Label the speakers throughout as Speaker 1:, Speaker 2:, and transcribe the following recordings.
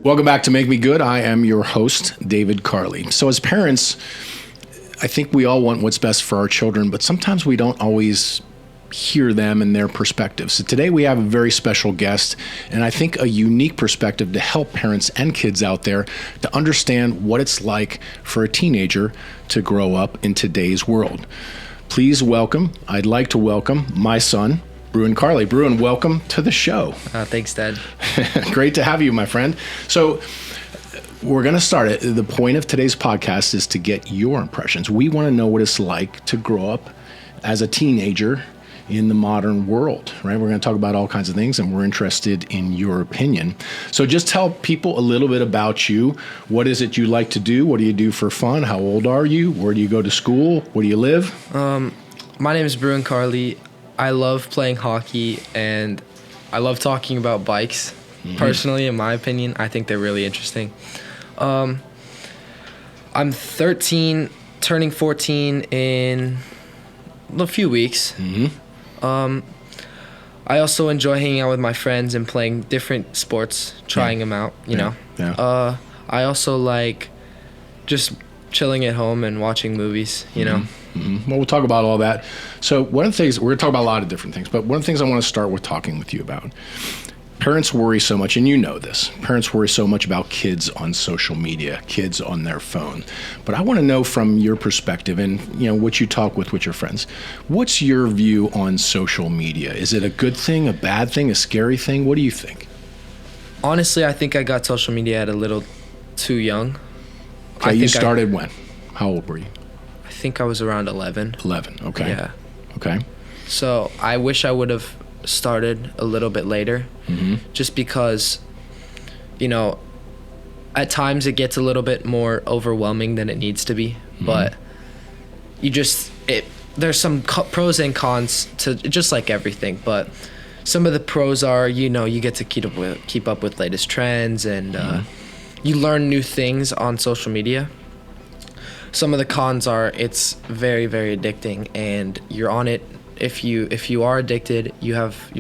Speaker 1: Welcome back to Make Me Good. I am your host, David Karli. So as parents, I think we all want what's best for our children, but sometimes we don't always hear them and their perspectives. So today we have a very special guest, and I think a unique perspective to help parents and kids out there to understand what it's like for a teenager to grow up in today's world. I'd like to welcome my son, Bruin Karli. Bruin, welcome to the show.
Speaker 2: Thanks, Dad.
Speaker 1: Great to have you, my friend. So we're going to start it. The point of today's podcast is to get your impressions. We want to know what it's like to grow up as a teenager in the modern world, right? We're going to talk about all kinds of things, and we're interested in your opinion. So just tell people a little bit about you. What is it you like to do? What do you do for fun? How old are you? Where do you go to school? Where do you live?
Speaker 2: My name is Bruin Karli. I love playing hockey, and I love talking about bikes. Mm-hmm. Personally, in my opinion, I think they're really interesting. I'm 13, turning 14 in a few weeks.
Speaker 1: Mm-hmm.
Speaker 2: I also enjoy hanging out with my friends and playing different sports, trying them out, you know.
Speaker 1: Yeah.
Speaker 2: I also like just chilling at home and watching movies, you know.
Speaker 1: Mm-hmm. Well, we'll talk about all that. So one of the things, we're going to talk about a lot of different things, but one of the things I want to start with talking with you about, parents worry so much, and you know this, parents worry so much about kids on social media, kids on their phone. But I want to know from your perspective and, you know, what you talk with your friends, what's your view on social media? Is it a good thing, a bad thing, a scary thing? What do you think?
Speaker 2: Honestly, I think I got social media at a little too young.
Speaker 1: Okay, you started when? How old were you?
Speaker 2: I think I was around 11.
Speaker 1: 11, okay.
Speaker 2: Yeah.
Speaker 1: Okay.
Speaker 2: So I wish I would have started a little bit later, just because, you know, at times it gets a little bit more overwhelming than it needs to be, but there's some pros and cons to just like everything, but some of the pros are, you know, you get to keep up with latest trends, and you learn new things on social media. Some of the cons are it's very, very addicting, and you're on it. If you are addicted, you're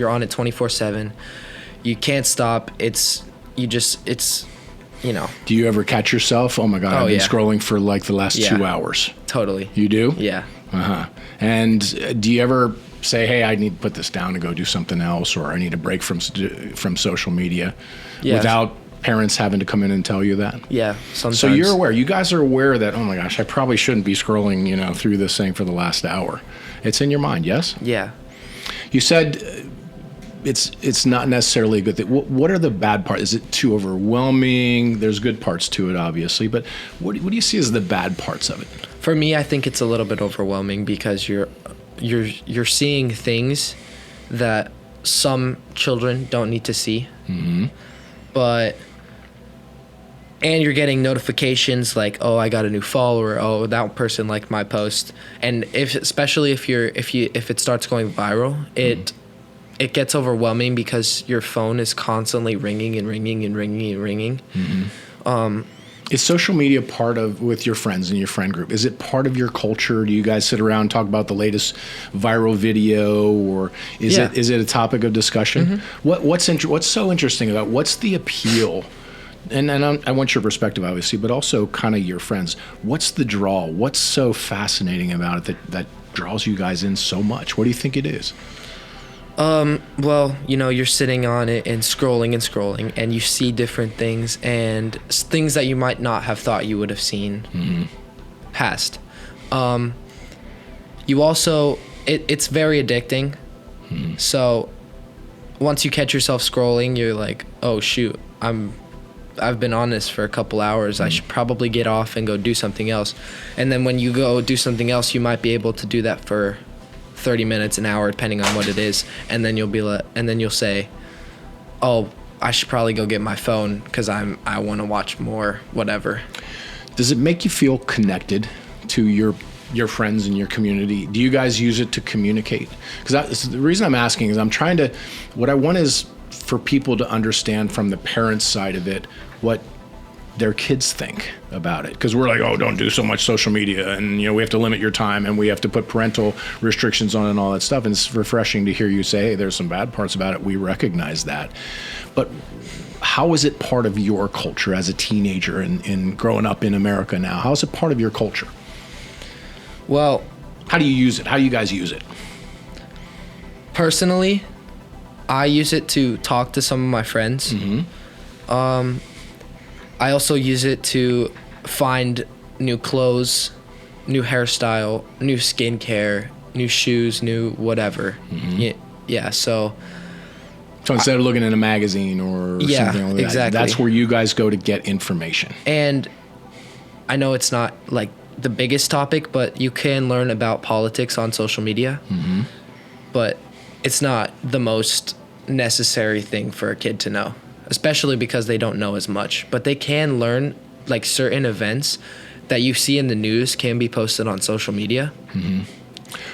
Speaker 2: on it 24/7. You can't stop. It's you know.
Speaker 1: Do you ever catch yourself? Oh my God, I've been scrolling for like the last 2 hours.
Speaker 2: Totally.
Speaker 1: You do?
Speaker 2: Yeah.
Speaker 1: And do you ever say, hey, I need to put this down and go do something else, or I need a break from social media, without parents having to come in and tell you that?
Speaker 2: Yeah, sometimes.
Speaker 1: So you're aware. You guys are aware that, oh my gosh, I probably shouldn't be scrolling, you know, through this thing for the last hour. It's in your mind, yes?
Speaker 2: Yeah.
Speaker 1: You said it's not necessarily a good thing. What are the bad parts? Is it too overwhelming? There's good parts to it, obviously, but what do you see as the bad parts of it?
Speaker 2: For me, I think it's a little bit overwhelming because you're seeing things that some children don't need to see.
Speaker 1: Mm-hmm.
Speaker 2: And you're getting notifications like, oh, I got a new follower. Oh, that person liked my post. And especially if it starts going viral, it gets overwhelming because your phone is constantly ringing and ringing and ringing and ringing.
Speaker 1: Mm-hmm. Is social media with your friends in your friend group? Is it part of your culture? Do you guys sit around and talk about the latest viral video, or is it a topic of discussion? Mm-hmm. What's so interesting about what's the appeal? And I want your perspective, obviously, but also kind of your friends. What's the draw? What's so fascinating about it that draws you guys in so much? What do you think it is?
Speaker 2: Well, you know, you're sitting on it and scrolling, and you see different things, and things that you might not have thought you would have seen past. You also, it's very addicting. So once you catch yourself scrolling, you're like, oh shoot, I've been on this for a couple hours. I should probably get off and go do something else. And then when you go do something else, you might be able to do that for 30 minutes, an hour, depending on what it is. And then you'll say, oh, I should probably go get my phone because I want to watch more, whatever.
Speaker 1: Does it make you feel connected to your friends and your community? Do you guys use it to communicate? Because the reason I'm asking is what I want is for people to understand from the parents' side of it what their kids think about it? Because we're like, oh, don't do so much social media, and we have to limit your time, and we have to put parental restrictions on and all that stuff. And it's refreshing to hear you say, hey, there's some bad parts about it. We recognize that. But how is it part of your culture as a teenager and growing up in America now? How is it part of your culture?
Speaker 2: Well,
Speaker 1: how do you use it? How do you guys use it?
Speaker 2: Personally, I use it to talk to some of my friends. I also use it to find new clothes, new hairstyle, new skincare, new shoes, new whatever. Yeah, so
Speaker 1: instead of looking in a magazine or something like that,
Speaker 2: exactly.
Speaker 1: That's where you guys go to get information.
Speaker 2: And I know it's not like the biggest topic, but you can learn about politics on social media. But it's not the most necessary thing for a kid to know, especially because they don't know as much. But they can learn, like, certain events that you see in the news can be posted on social media.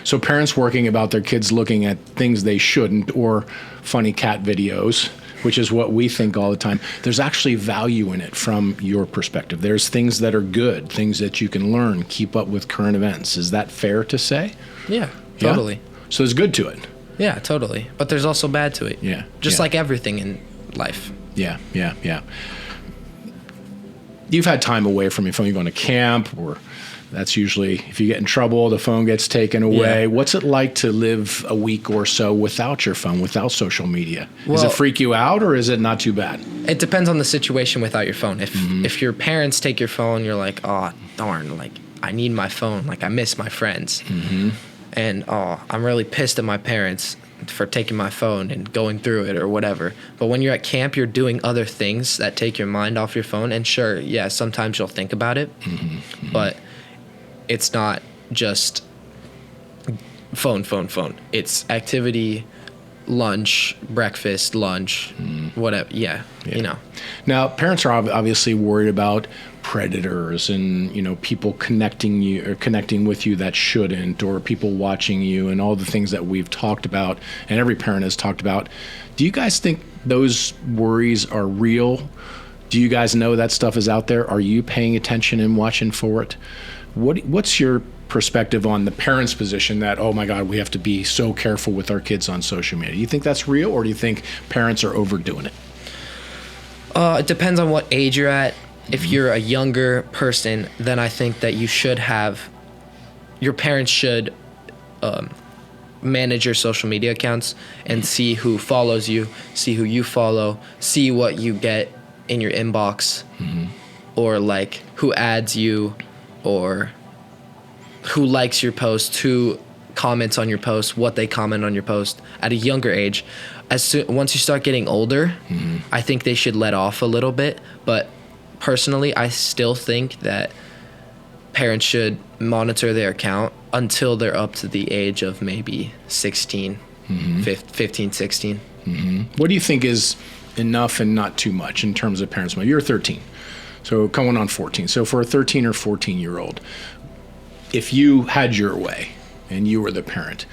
Speaker 1: So parents working about their kids looking at things they shouldn't, or funny cat videos, which is what we think all the time. There's actually value in it from your perspective. There's things that are good, things that you can learn, keep up with current events. Is that fair to say?
Speaker 2: Yeah, totally.
Speaker 1: Yeah? So there's good to it.
Speaker 2: Yeah, totally. But there's also bad to it.
Speaker 1: Yeah.
Speaker 2: Just like everything in life.
Speaker 1: Yeah. You've had time away from your phone. You're going to camp, or that's usually, if you get in trouble, the phone gets taken away.
Speaker 2: Yeah.
Speaker 1: What's it like to live a week or so without your phone, without social media? Does it
Speaker 2: Well,
Speaker 1: freak you out, or is it not too bad?
Speaker 2: It depends on the situation without your phone. If your parents take your phone, you're like, oh, darn, like, I need my phone. Like, I miss my friends. And, oh, I'm really pissed at my parents for taking my phone and going through it or whatever. But when you're at camp, you're doing other things that take your mind off your phone. And sure, yeah, sometimes you'll think about it. But it's not just phone. It's activity, lunch, breakfast, lunch, whatever. Yeah, you know.
Speaker 1: Now, parents are obviously worried about predators and people connecting with you that shouldn't, or people watching you, and all the things that we've talked about and every parent has talked about. Do you guys think those worries are real? Do you guys know that stuff is out there? Are you paying attention and watching for it? What's your perspective on the parents' position that, oh my God, we have to be so careful with our kids on social media? Do you think that's real, or do you think parents are overdoing it?
Speaker 2: It depends on what age you're at. If you're a younger person, then I think that your parents should manage your social media accounts and see who follows you, see who you follow, see what you get in your inbox, or like who adds you, or who likes your post, who comments on your post, what they comment on your post at a younger age. Once you start getting older, I think they should let off a little bit. But personally, I still think that parents should monitor their account until they're up to the age of maybe 16, 15, 16.
Speaker 1: What do you think is enough and not too much in terms of parents? You're 13, so coming on 14. So for a 13 or 14-year-old, if you had your way and you were the parent,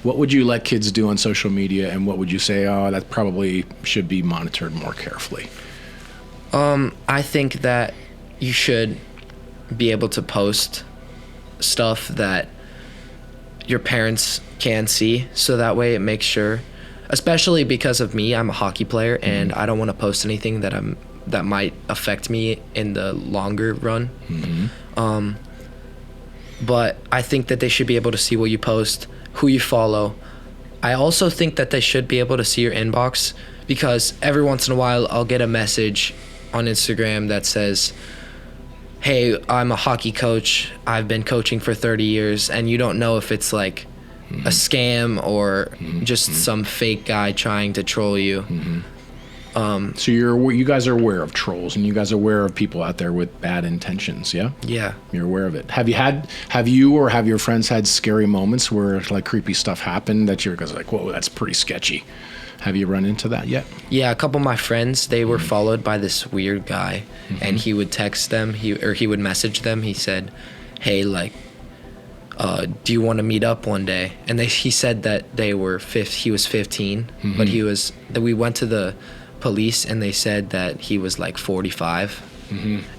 Speaker 1: what would you let kids do on social media, and what would you say, oh, that probably should be monitored more carefully?
Speaker 2: I think that you should be able to post stuff that your parents can see, so that way it makes sure, especially because of me, I'm a hockey player, and I don't want to post anything that might affect me in the longer run. But I think that they should be able to see what you post, who you follow. I also think that they should be able to see your inbox, because every once in a while I'll get a message on Instagram that says, hey, I'm a hockey coach. I've been coaching for 30 years, and you don't know if it's like a scam or just some fake guy trying to troll you.
Speaker 1: So you guys are aware of trolls, and you guys are aware of people out there with bad intentions, yeah?
Speaker 2: Yeah.
Speaker 1: You're aware of it. Have you or have your friends had scary moments where like creepy stuff happened that you're guys like, whoa, that's pretty sketchy? Have you run into that yet?
Speaker 2: Yeah, a couple of my friends, they were followed by this weird guy, and he would text them, he would message them. He said, hey, like, do you want to meet up one day? And he said that he was 15, but we went to the police, and they said that he was like 45.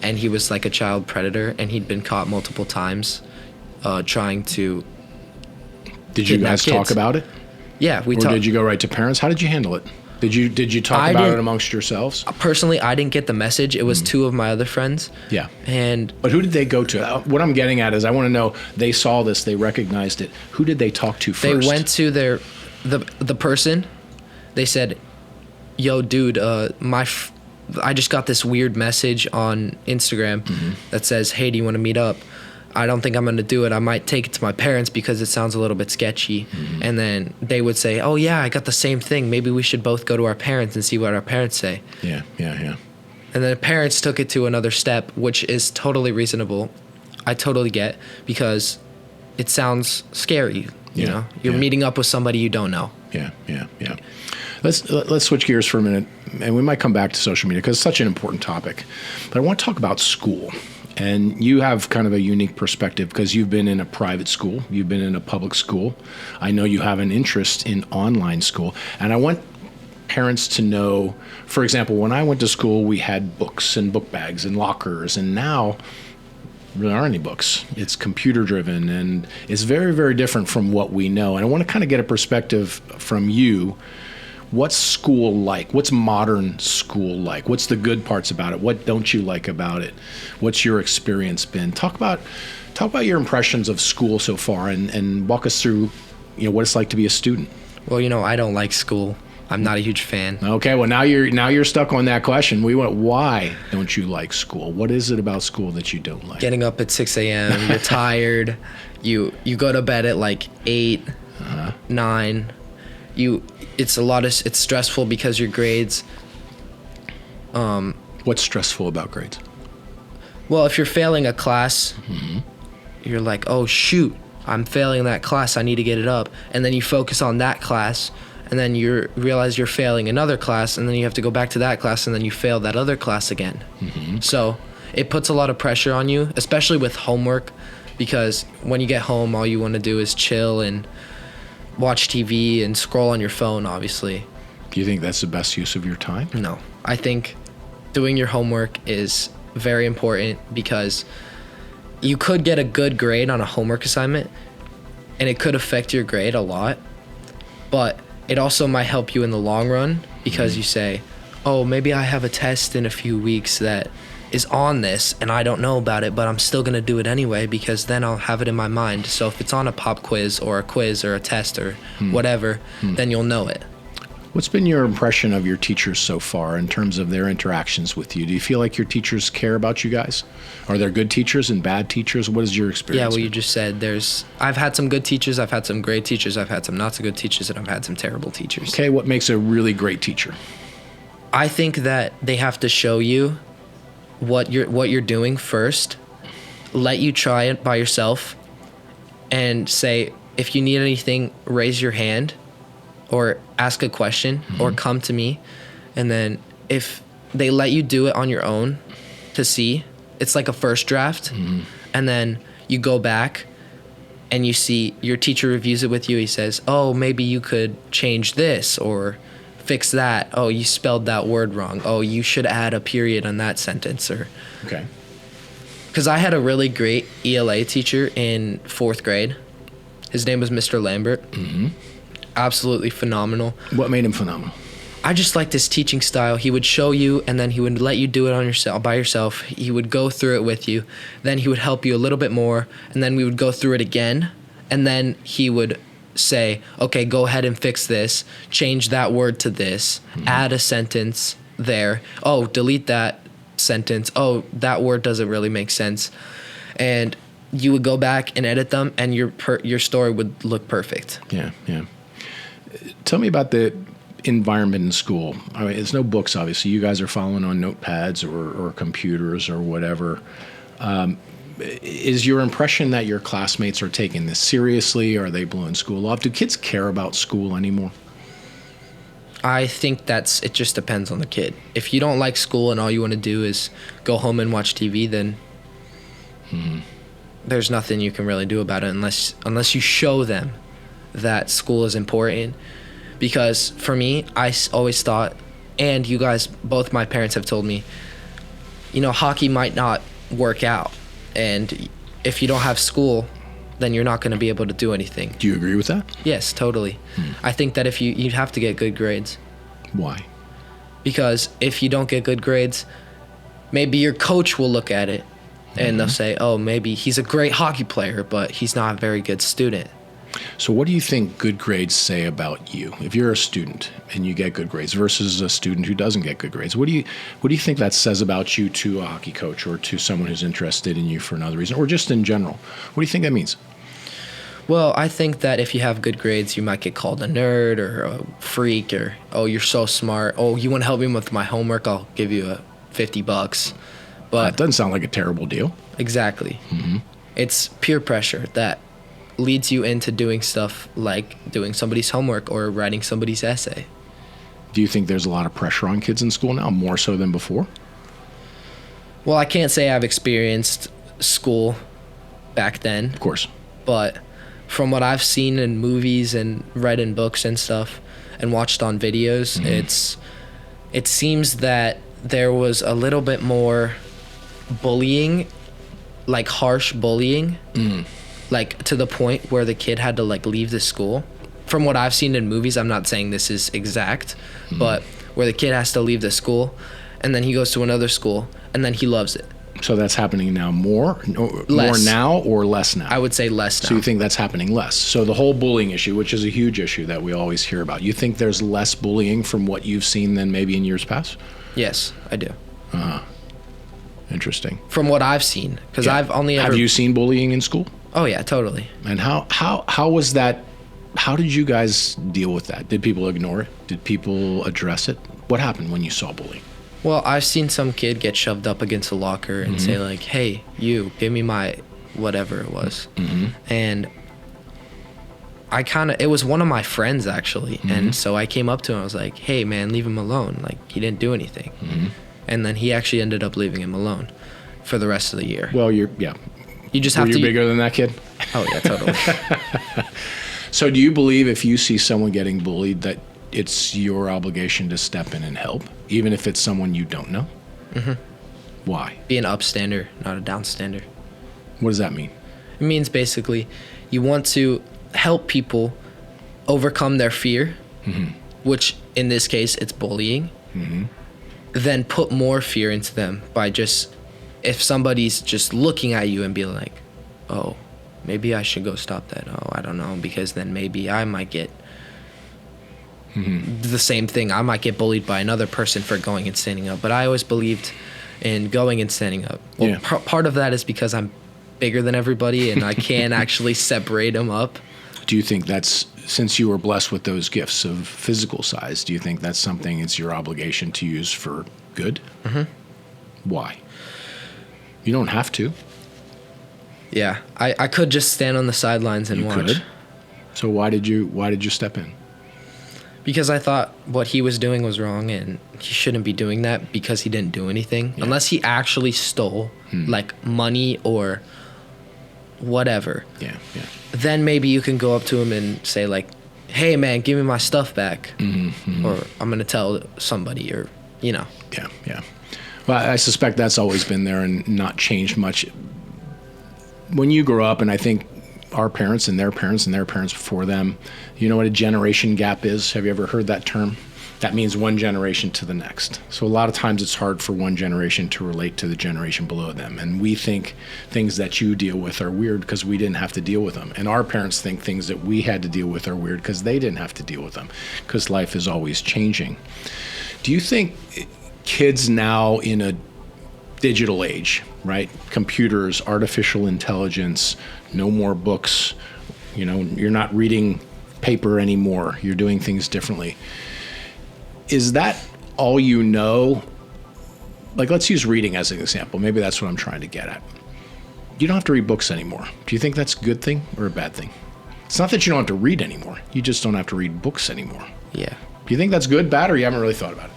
Speaker 2: and he was like a child predator, and he'd been caught multiple times trying to.
Speaker 1: Did you guys talk about it?
Speaker 2: Yeah, we
Speaker 1: talked. Or did you go right to parents? How did you handle it? Did you talk about it amongst yourselves?
Speaker 2: Personally, I didn't get the message. It was two of my other friends.
Speaker 1: Yeah.
Speaker 2: But
Speaker 1: who did they go to? What I'm getting at is I want to know, they saw this, they recognized it. Who did they talk to first?
Speaker 2: They went to the person. They said, "Yo, dude, I just got this weird message on Instagram that says, 'Hey, do you want to meet up?' I don't think I'm going to do it. I might take it to my parents because it sounds a little bit sketchy." And then they would say, "Oh, yeah, I got the same thing. Maybe we should both go to our parents and see what our parents say."
Speaker 1: Yeah.
Speaker 2: And then the parents took it to another step, which is totally reasonable. I totally get, because it sounds scary. You know, you're meeting up with somebody you don't know.
Speaker 1: Yeah. Let's switch gears for a minute, and we might come back to social media because it's such an important topic. But I want to talk about school. And you have kind of a unique perspective because you've been in a private school, you've been in a public school. I know you have an interest in online school. And I want parents to know, for example, when I went to school, we had books and book bags and lockers, and now there aren't any books. It's computer driven, and it's very, very different from what we know. And I want to kind of get a perspective from you. What's school like? What's modern school like? What's the good parts about it? What don't you like about it? What's your experience been? Talk about your impressions of school so far, and walk us through, what it's like to be a student.
Speaker 2: Well, I don't like school. I'm not a huge fan.
Speaker 1: Okay, well now you're stuck on that question. We went, why don't you like school? What is it about school that you don't like?
Speaker 2: Getting up at 6 a.m. You're tired. You go to bed at like 8, 9. It's stressful because your grades.
Speaker 1: What's stressful about grades?
Speaker 2: Well, if you're failing a class, you're like, oh shoot, I'm failing that class, I need to get it up. And then you focus on that class, and then you realize you're failing another class, and then you have to go back to that class, and then you fail that other class again. So it puts a lot of pressure on you, especially with homework, because when you get home, all you want to do is chill and watch TV and scroll on your phone, obviously.
Speaker 1: Do you think that's the best use of your time?
Speaker 2: No. I think doing your homework is very important, because you could get a good grade on a homework assignment, and it could affect your grade a lot, but it also might help you in the long run, because you say, oh, maybe I have a test in a few weeks that is on this and I don't know about it, but I'm still going to do it anyway, because then I'll have it in my mind. So if it's on a pop quiz or a quiz or a test or whatever, then you'll know it.
Speaker 1: What's been your impression of your teachers so far in terms of their interactions with you? Do you feel like your teachers care about you guys? Are there good teachers and bad teachers? What is your experience?
Speaker 2: Yeah, well, you just said I've had some good teachers, I've had some great teachers, I've had some not so good teachers, and I've had some terrible teachers.
Speaker 1: Okay, what makes a really great teacher?
Speaker 2: I think that they have to show you what you're doing first, let you try it by yourself, and say, if you need anything, raise your hand or ask a question or come to me. And then if they let you do it on your own to see, it's like a first draft. And then you go back and you see your teacher reviews it with you. He says, oh, maybe you could change this or fix that. Oh, you spelled that word wrong. Oh, you should add a period on that sentence.
Speaker 1: Okay.
Speaker 2: Because I had a really great ELA teacher in 4th grade. His name was Mr. Lambert. Absolutely phenomenal.
Speaker 1: What made him phenomenal?
Speaker 2: I just liked his teaching style. He would show you, and then he would let you do it by yourself. He would go through it with you. Then he would help you a little bit more, and then we would go through it again. And then he would say, okay, go ahead and fix this, change that word to this, add a sentence there. Oh, delete that sentence. Oh, that word doesn't really make sense. And you would go back and edit them, and your story would look perfect.
Speaker 1: Yeah. Tell me about the environment in school. I mean, there's no books, obviously. You guys are following on notepads or computers or whatever. Is your impression that your classmates are taking this seriously? Are they blowing school off? Do kids care about school anymore?
Speaker 2: I think it just depends on the kid. If you don't like school and all you want to do is go home and watch TV, then there's nothing you can really do about it unless you show them that school is important. Because for me, I always thought, and you guys, both my parents have told me, hockey might not work out. And if you don't have school, then you're not going to be able to do anything.
Speaker 1: Do you agree with that?
Speaker 2: Yes, totally. I think that if you'd have to get good grades.
Speaker 1: Why?
Speaker 2: Because if you don't get good grades, maybe your coach will look at it and they'll say, oh, maybe he's a great hockey player, but he's not a very good student.
Speaker 1: So what do you think good grades say about you? If you're a student and you get good grades versus a student who doesn't get good grades, what do you think that says about you to a hockey coach or to someone who's interested in you for another reason, or just in general? What do you think that means?
Speaker 2: Well, I think that if you have good grades, you might get called a nerd or a freak, or, oh, you're so smart. Oh, you want to help me with my homework? I'll give you $50. But
Speaker 1: That doesn't sound like a terrible deal.
Speaker 2: Exactly. It's peer pressure that leads you into doing stuff like doing somebody's homework or writing somebody's essay.
Speaker 1: Do you think there's a lot of pressure on kids in school now, more so than before?
Speaker 2: Well, I can't say I've experienced school back then,
Speaker 1: Of course.
Speaker 2: but from what I've seen in movies and read in books and stuff and watched on videos, it seems that there was a little bit more bullying, like harsh bullying, like to the point where the kid had to like leave the school. From what I've seen in movies, I'm not saying this is exact, but where the kid has to leave the school and then he goes to another school and then he loves it.
Speaker 1: So that's happening now more
Speaker 2: Less.
Speaker 1: now or less now?
Speaker 2: I would say less now.
Speaker 1: So you think that's happening less? So the whole bullying issue, which is a huge issue that we always hear about, you think there's less bullying from what you've seen than maybe in years past?
Speaker 2: Yes, I do.
Speaker 1: Interesting.
Speaker 2: From what I've seen, because I've only ever...
Speaker 1: Have you seen bullying in school?
Speaker 2: Oh yeah, totally.
Speaker 1: And how was that? How did you guys deal with that? Did people ignore it? Did people address it? What happened when you saw bullying?
Speaker 2: Well, I've seen some kid get shoved up against a locker and say like, hey, you, give me my whatever it was. And it was one of my friends actually. And so I came up to him, I was like, hey man, leave him alone. Like, he didn't do anything. And then he actually ended up leaving him alone for the rest of the year.
Speaker 1: Well,
Speaker 2: You just have
Speaker 1: were
Speaker 2: to...
Speaker 1: you bigger than that kid?
Speaker 2: Oh yeah, totally.
Speaker 1: So do you believe if you see someone getting bullied that it's your obligation to step in and help, even if it's someone you don't know? Why?
Speaker 2: Be an upstander, not a downstander.
Speaker 1: What does that mean?
Speaker 2: It means basically you want to help people overcome their fear, which in this case it's bullying, then put more fear into them by just, if somebody's just looking at you and be like, oh, maybe I should go stop that. Oh, I don't know, because then maybe I might get the same thing. I might get bullied by another person for going and standing up. But I always believed in going and standing up. Well, part of that is because I'm bigger than everybody and I can actually separate them up.
Speaker 1: Do you think that's, since you were blessed with those gifts of physical size, do you think that's something it's your obligation to use for good? Why? You don't have to.
Speaker 2: Yeah, I could just stand on the sidelines and watch.
Speaker 1: Could. So why did you step in?
Speaker 2: Because I thought what he was doing was wrong and he shouldn't be doing that because he didn't do anything. Unless he actually stole like money or whatever.
Speaker 1: Yeah.
Speaker 2: Then maybe you can go up to him and say like, hey man, give me my stuff back. Or I'm going to tell somebody, or,
Speaker 1: Yeah. Well, I suspect that's always been there and not changed much. When you grow up, and I think our parents and their parents and their parents before them, you know what a generation gap is? Have you ever heard that term? That means one generation to the next. So a lot of times it's hard for one generation to relate to the generation below them. And we think things that you deal with are weird because we didn't have to deal with them. And our parents think things that we had to deal with are weird because they didn't have to deal with them, because life is always changing. Do you think kids now in a digital age, right? Computers, artificial intelligence, no more books, you're not reading paper anymore, you're doing things differently. Is that all you know? Like, let's use reading as an example. Maybe that's what I'm trying to get at. You don't have to read books anymore. Do you think that's a good thing or a bad thing? It's not that you don't have to read anymore. You just don't have to read books anymore.
Speaker 2: Yeah.
Speaker 1: Do you think that's good, bad, or you haven't really thought about it?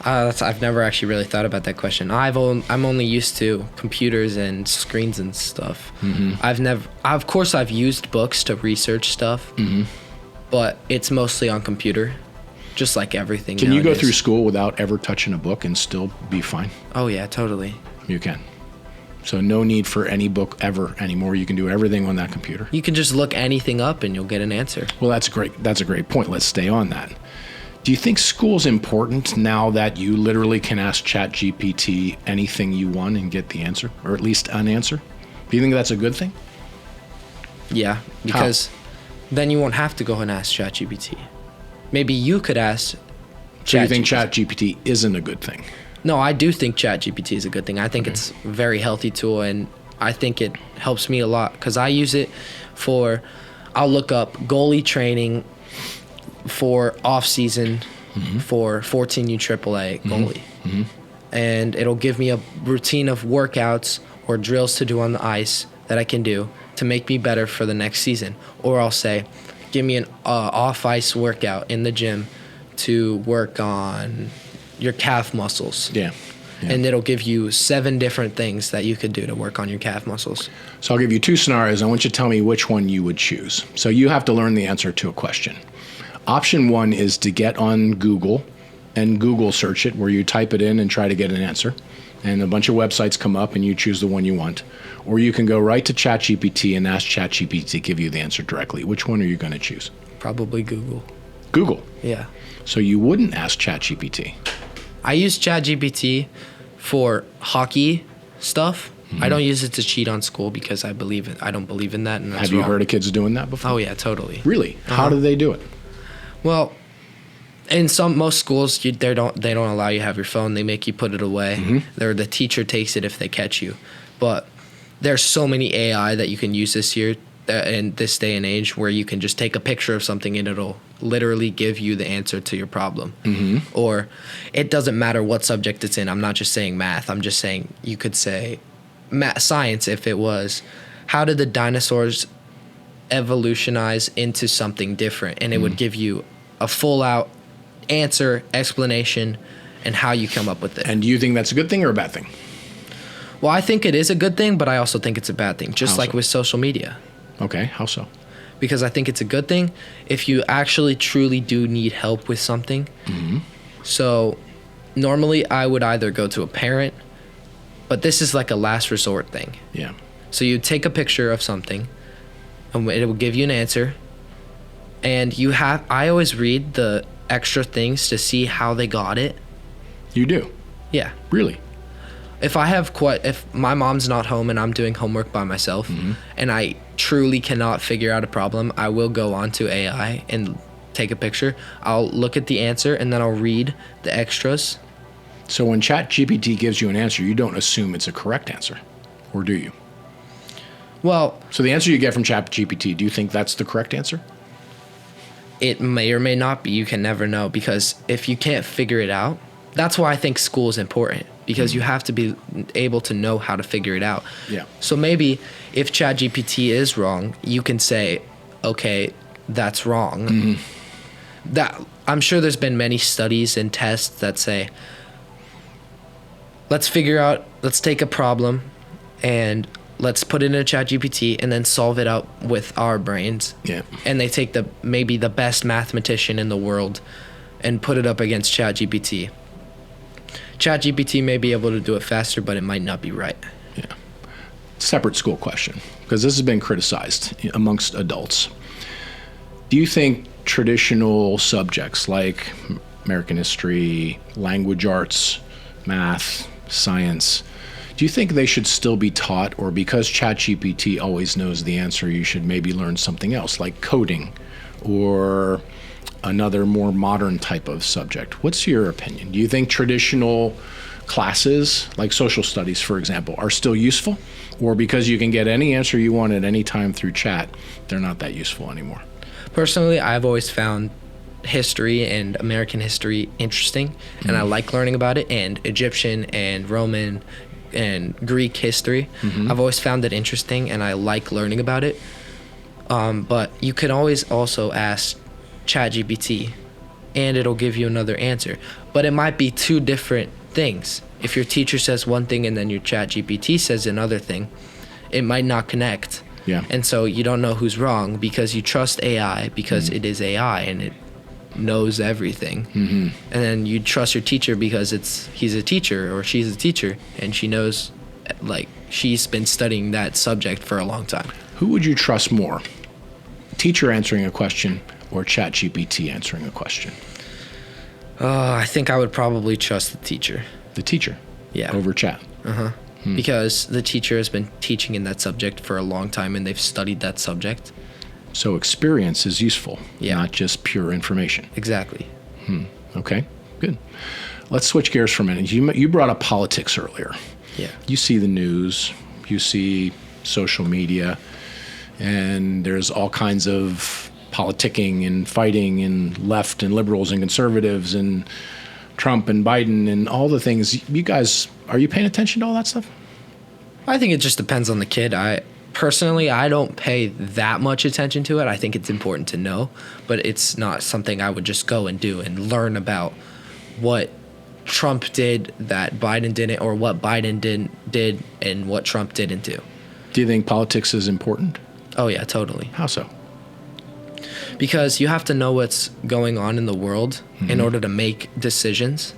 Speaker 2: I've never actually really thought about that question. I'm only used to computers and screens and stuff. Of course I've used books to research stuff, but it's mostly on computer. just like everything.
Speaker 1: Can you go
Speaker 2: nowadays.
Speaker 1: through school without ever touching a book and still be fine?
Speaker 2: Oh yeah, totally.
Speaker 1: You can. So no need for any book ever anymore. You can do everything on that computer.
Speaker 2: You can just look anything up and you'll get an answer.
Speaker 1: Well, that's great. That's a great point. Let's stay on that. Do you think school's important now that you literally can ask ChatGPT anything you want and get the answer, or at least an answer? Do you think that's a good thing?
Speaker 2: Yeah, because then you won't have to go and ask ChatGPT. Maybe you could ask
Speaker 1: So you think ChatGPT isn't a good thing?
Speaker 2: No, I do think ChatGPT is a good thing. I think it's a very healthy tool, and I think it helps me a lot because I use it for, I'll look up goalie training for off-season for 14U AAA goalie. And it'll give me a routine of workouts or drills to do on the ice that I can do to make me better for the next season. Or I'll say, give me an off-ice workout in the gym to work on your calf muscles.
Speaker 1: Yeah.
Speaker 2: And it'll give you 7 different things that you could do to work on your calf muscles.
Speaker 1: So I'll give you 2 scenarios. I want you to tell me which one you would choose. So you have to learn the answer to a question. Option 1 is to get on Google and Google search it, where you type it in and try to get an answer. And a bunch of websites come up and you choose the one you want. Or you can go right to ChatGPT and ask ChatGPT to give you the answer directly. Which one are you going to choose?
Speaker 2: Probably Google.
Speaker 1: Google.
Speaker 2: Yeah.
Speaker 1: So you wouldn't ask ChatGPT.
Speaker 2: I use ChatGPT for hockey stuff. I don't use it to cheat on school because I don't believe in that, and that's
Speaker 1: Have you
Speaker 2: wrong.
Speaker 1: heard of kids doing that before?
Speaker 2: Oh yeah, totally.
Speaker 1: Really? How do they do it?
Speaker 2: Well, in most schools, they don't allow you to have your phone. They make you put it away. Or the teacher takes it if they catch you. But there's so many AI that you can use this year in this day and age where you can just take a picture of something and it'll literally give you the answer to your problem. Or it doesn't matter what subject it's in. I'm not just saying math. I'm just saying you could say science if it was, how did the dinosaurs evolutionize into something different? And it would give you a full out answer, explanation, and how you come up with it.
Speaker 1: And do you think that's a good thing or a bad thing?
Speaker 2: Well, I think it is a good thing, but I also think it's a bad thing, just
Speaker 1: How
Speaker 2: like
Speaker 1: so?
Speaker 2: with social media.
Speaker 1: Okay, how so?
Speaker 2: Because I think it's a good thing if you actually truly do need help with something. So normally I would either go to a parent, but this is like a last resort thing.
Speaker 1: Yeah.
Speaker 2: So you take a picture of something and it will give you an answer. And I always read the extra things to see how they got it.
Speaker 1: You do?
Speaker 2: Yeah.
Speaker 1: Really?
Speaker 2: If my mom's not home and I'm doing homework by myself and I truly cannot figure out a problem, I will go onto AI and take a picture. I'll look at the answer and then I'll read the extras.
Speaker 1: So when ChatGPT gives you an answer, you don't assume it's a correct answer, or do you?
Speaker 2: Well,
Speaker 1: So the answer you get from ChatGPT, do you think that's the correct answer?
Speaker 2: it may or may not be. You can never know, because if you can't figure it out, that's why I think school is important, because you have to be able to know how to figure it out.
Speaker 1: Yeah.
Speaker 2: So maybe if ChatGPT is wrong, you can say, okay, that's wrong. That I'm sure there's been many studies and tests that say, let's take a problem and let's put it in a ChatGPT and then solve it out with our brains.
Speaker 1: Yeah.
Speaker 2: And they take maybe the best mathematician in the world and put it up against ChatGPT. ChatGPT may be able to do it faster, but it might not be right.
Speaker 1: Yeah. Separate school question, because this has been criticized amongst adults. Do you think traditional subjects like American history, language arts, math, science, do you think they should still be taught, or because ChatGPT always knows the answer, you should maybe learn something else like coding or another more modern type of subject? What's your opinion? Do you think traditional classes like social studies, for example, are still useful, or because you can get any answer you want at any time through chat, they're not that useful anymore?
Speaker 2: Personally, I've always found history and American history interesting, and I like learning about it, and Egyptian and Roman and Greek history. I've always found it interesting, and I like learning about it. But you can always also ask ChatGPT, and it'll give you another answer. But it might be 2 different things. If your teacher says one thing and then your ChatGPT says another thing, it might not connect.
Speaker 1: Yeah.
Speaker 2: And so you don't know who's wrong because you trust AI because it is AI and it knows everything. And then you trust your teacher because he's a teacher or she's a teacher, and she knows, like, she's been studying that subject for a long time.
Speaker 1: Who would you trust more? Teacher answering a question or ChatGPT answering a question?
Speaker 2: I think I would probably trust the teacher.
Speaker 1: The teacher?
Speaker 2: Yeah.
Speaker 1: Over chat?
Speaker 2: Because the teacher has been teaching in that subject for a long time and they've studied that subject.
Speaker 1: So experience is useful,
Speaker 2: Yeah.
Speaker 1: not just pure information.
Speaker 2: Exactly.
Speaker 1: Okay, good. Let's switch gears for a minute. You brought up politics earlier.
Speaker 2: Yeah.
Speaker 1: You see the news, you see social media, and there's all kinds of politicking and fighting and left and liberals and conservatives and Trump and Biden and all the things. You guys, are you paying attention to all that stuff?
Speaker 2: I think it just depends on the kid. Personally, I don't pay that much attention to it. I think it's important to know, but it's not something I would just go and do and learn about what Trump did that Biden didn't, or what Biden did and what Trump didn't do.
Speaker 1: Do you think politics is important?
Speaker 2: Oh, yeah, totally.
Speaker 1: How so?
Speaker 2: Because you have to know what's going on in the world in order to make decisions.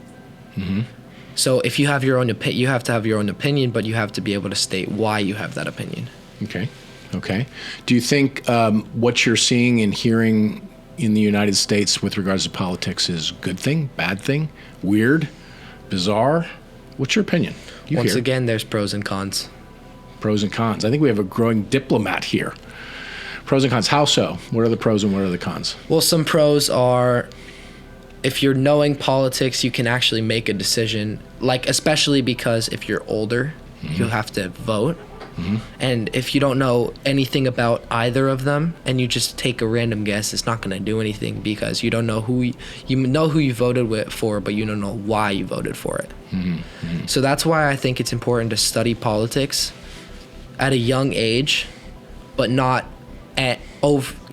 Speaker 2: So if you have your own opinion, you have to have your own opinion, but you have to be able to state why you have that opinion.
Speaker 1: Okay. Do you think what you're seeing and hearing in the United States with regards to politics is a good thing, bad thing, weird, bizarre? What's your opinion?
Speaker 2: Once again, there's pros and cons.
Speaker 1: Pros and cons. I think we have a growing diplomat here. Pros and cons. How so? What are the pros and what are the cons?
Speaker 2: Well, some pros are, if you're knowing politics, you can actually make a decision, like especially because if you're older, you have to vote. And if you don't know anything about either of them and you just take a random guess, it's not going to do anything because you don't know who you voted for, but you don't know why you voted for it. So that's why I think it's important to study politics at a young age, but not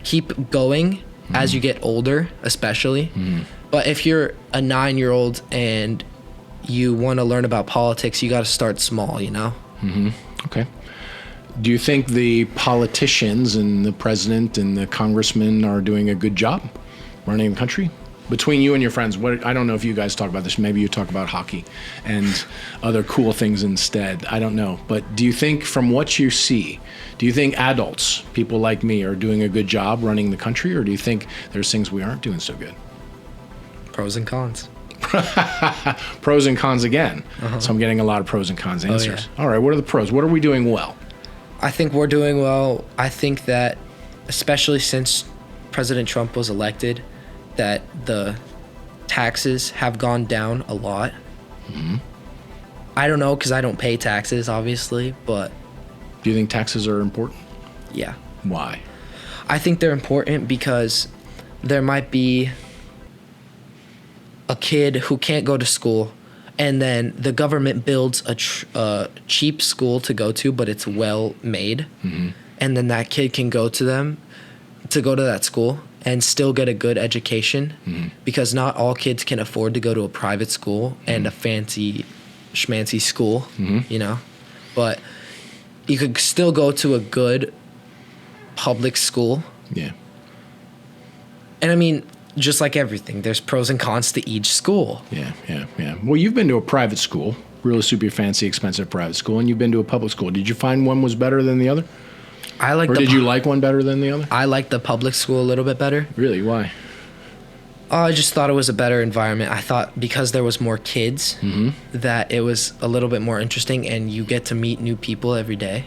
Speaker 2: keep going as you get older, especially. But if you're a 9-year-old and you want to learn about politics, you got to start small, you know?
Speaker 1: Okay. Do you think the politicians and the president and the congressmen are doing a good job running the country? Between you and your friends, I don't know if you guys talk about this. Maybe you talk about hockey and other cool things instead. I don't know. But do you think, from what you see, do you think adults, people like me, are doing a good job running the country? Or do you think there's things we aren't doing so good?
Speaker 2: Pros and cons.
Speaker 1: Pros and cons again. So I'm getting a lot of pros and cons answers.
Speaker 2: Yeah.
Speaker 1: All right, what are the pros? What are we doing well?
Speaker 2: I think we're doing well. I think that, especially since President Trump was elected, that the taxes have gone down a lot. I don't know because I don't pay taxes, obviously, but...
Speaker 1: Do you think taxes are important?
Speaker 2: Yeah.
Speaker 1: Why?
Speaker 2: I think they're important because there might be a kid who can't go to school, and then the government builds a cheap school to go to, but it's well made, and then that kid can go to that school and still get a good education, because not all kids can afford to go to a private school and a fancy schmancy school, you know, but you could still go to a good public school.
Speaker 1: Yeah.
Speaker 2: And I mean, just like everything, there's pros and cons to each school.
Speaker 1: Yeah. Well, you've been to a private school, really super fancy, expensive private school, and you've been to a public school. Did you find one was better than the other? Did you like one better than the other?
Speaker 2: I liked the public school a little bit better.
Speaker 1: Really? Why?
Speaker 2: I just thought it was a better environment. I thought because there was more kids, that it was a little bit more interesting, and you get to meet new people every day.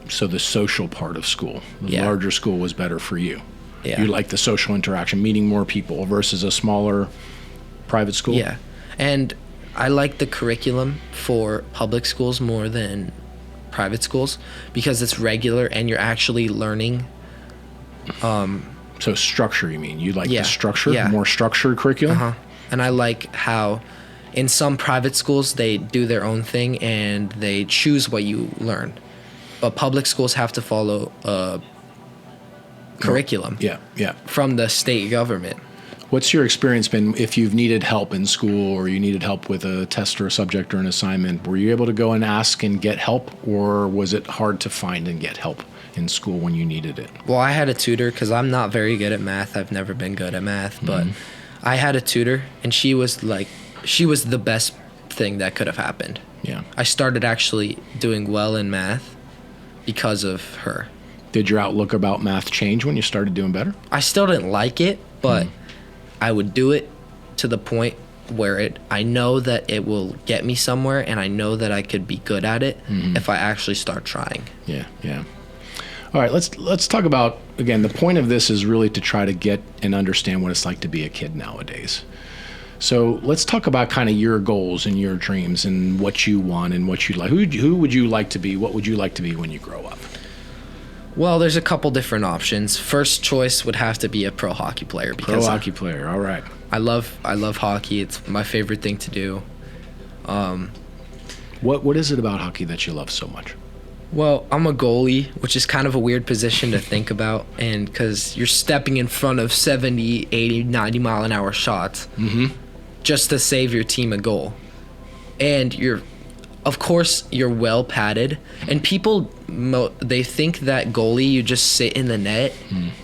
Speaker 1: So the social part of school, the
Speaker 2: Yeah.
Speaker 1: larger school was better for you.
Speaker 2: Yeah.
Speaker 1: You like the social interaction, meeting more people versus a smaller private school?
Speaker 2: Yeah. And I like the curriculum for public schools more than private schools because it's regular and you're actually learning.
Speaker 1: So structure, you mean? You like
Speaker 2: Yeah.
Speaker 1: the structure?
Speaker 2: Yeah.
Speaker 1: More structured curriculum?
Speaker 2: And I like how in some private schools they do their own thing and they choose what you learn. But public schools have to follow a curriculum
Speaker 1: Yeah.
Speaker 2: from the state government.
Speaker 1: What's your experience been if you've needed help in school or you needed help with a test or a subject or an assignment? Were you able to go and ask and get help, or was it hard to find and get help in school when you needed it?
Speaker 2: Well, I had a tutor because I'm not very good at math. I've never been good at math, but I had a tutor, and she was the best thing that could have happened.
Speaker 1: Yeah.
Speaker 2: I started actually doing well in math because of her.
Speaker 1: Did your outlook about math change when you started doing better?
Speaker 2: I still didn't like it, but I would do it to the point where I know that it will get me somewhere, and I know that I could be good at it if I actually start trying.
Speaker 1: Yeah, yeah. All right, let's talk about, again, the point of this is really to try to get and understand what it's like to be a kid nowadays. So let's talk about kind of your goals and your dreams and what you want and what you like. Who would you like to be? What would you like to be when you grow up?
Speaker 2: Well, there's a couple different options. First choice would have to be a pro hockey player because
Speaker 1: Pro hockey player, all right.
Speaker 2: I love hockey. It's my favorite thing to do.
Speaker 1: What is it about hockey that you love so much?
Speaker 2: Well, I'm a goalie, which is kind of a weird position to think about, and because you're stepping in front of 70, 80, 90 mile an hour shots just to save your team a goal. And of course, you're well padded, and people, they think that goalie, you just sit in the net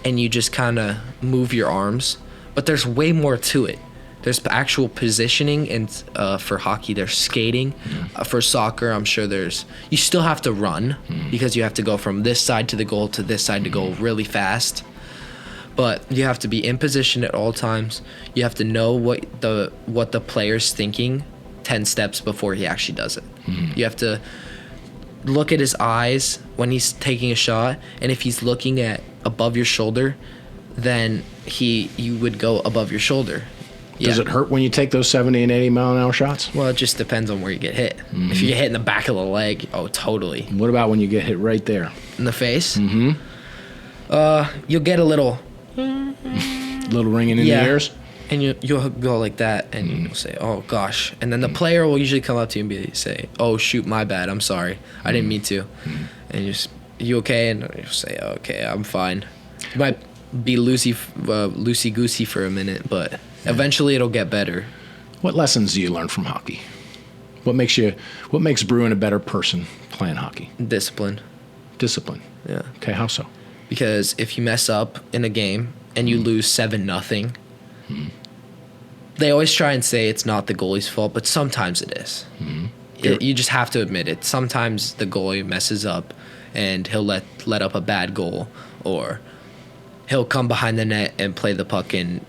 Speaker 2: and you just kind of move your arms, but there's way more to it. There's actual positioning, and for hockey, there's skating. For soccer, I'm sure you still have to run because you have to go from this side to the goal to this side to goal really fast. But you have to be in position at all times. You have to know what the player's thinking 10 steps before he actually does it. You have to look at his eyes when he's taking a shot, and if he's looking at above your shoulder, then you would go above your shoulder.
Speaker 1: Does it hurt when you take those 70 and 80 mile an hour shots?
Speaker 2: Well, it just depends on where you get hit. If you get hit in the back of the leg, oh, totally.
Speaker 1: What about when you get hit right there?
Speaker 2: In the face? You'll get a little
Speaker 1: ringing in the ears?
Speaker 2: And you'll go like that, and you'll say, oh, gosh. And then the player will usually come up to you and say, oh, shoot, my bad. I'm sorry. I didn't mean to. And you okay? And you'll say, oh, okay, I'm fine. You might be loosey-goosey for a minute, but eventually it'll get better.
Speaker 1: What lessons do you learn from hockey? What makes Bruin a better person playing hockey?
Speaker 2: Discipline.
Speaker 1: Discipline.
Speaker 2: Yeah.
Speaker 1: Okay, how so?
Speaker 2: Because if you mess up in a game and you lose 7-0, they always try and say it's not the goalie's fault, but sometimes it is. You just have to admit it. Sometimes the goalie messes up and he'll let up a bad goal, or he'll come behind the net and play the puck and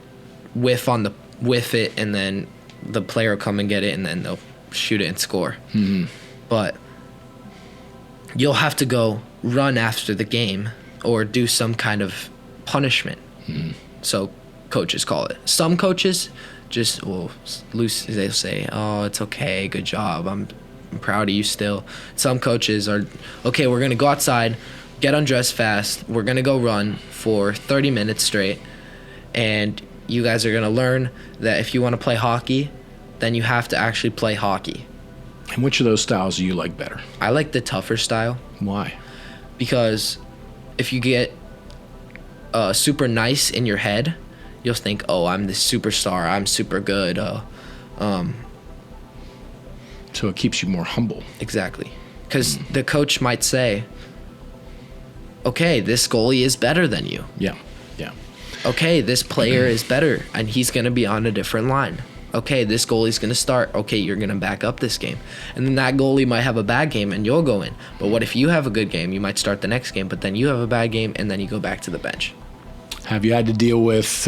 Speaker 2: whiff it, and then the player will come and get it, and then they'll shoot it and score. But you'll have to go run after the game or do some kind of punishment. So coaches call it. Some coaches just they'll say, oh, it's okay, good job, I'm proud of you still. Some coaches are, okay, we're going to go outside, get undressed fast, we're going to go run for 30 minutes straight, and you guys are going to learn that if you want to play hockey, then you have to actually play hockey.
Speaker 1: And which of those styles do you like better?
Speaker 2: I like the tougher style. Why? Because if you get super nice in your head, you'll think, oh, I'm the superstar, I'm super good.
Speaker 1: So it keeps you more humble.
Speaker 2: Exactly. Because the coach might say, okay, this goalie is better than you.
Speaker 1: Yeah.
Speaker 2: Okay, this player is better, and he's going to be on a different line. Okay, this goalie's going to start. Okay, you're going to back up this game. And then that goalie might have a bad game, and you'll go in. But what if you have a good game? You might start the next game, but then you have a bad game, and then you go back to the bench.
Speaker 1: Have you had to deal with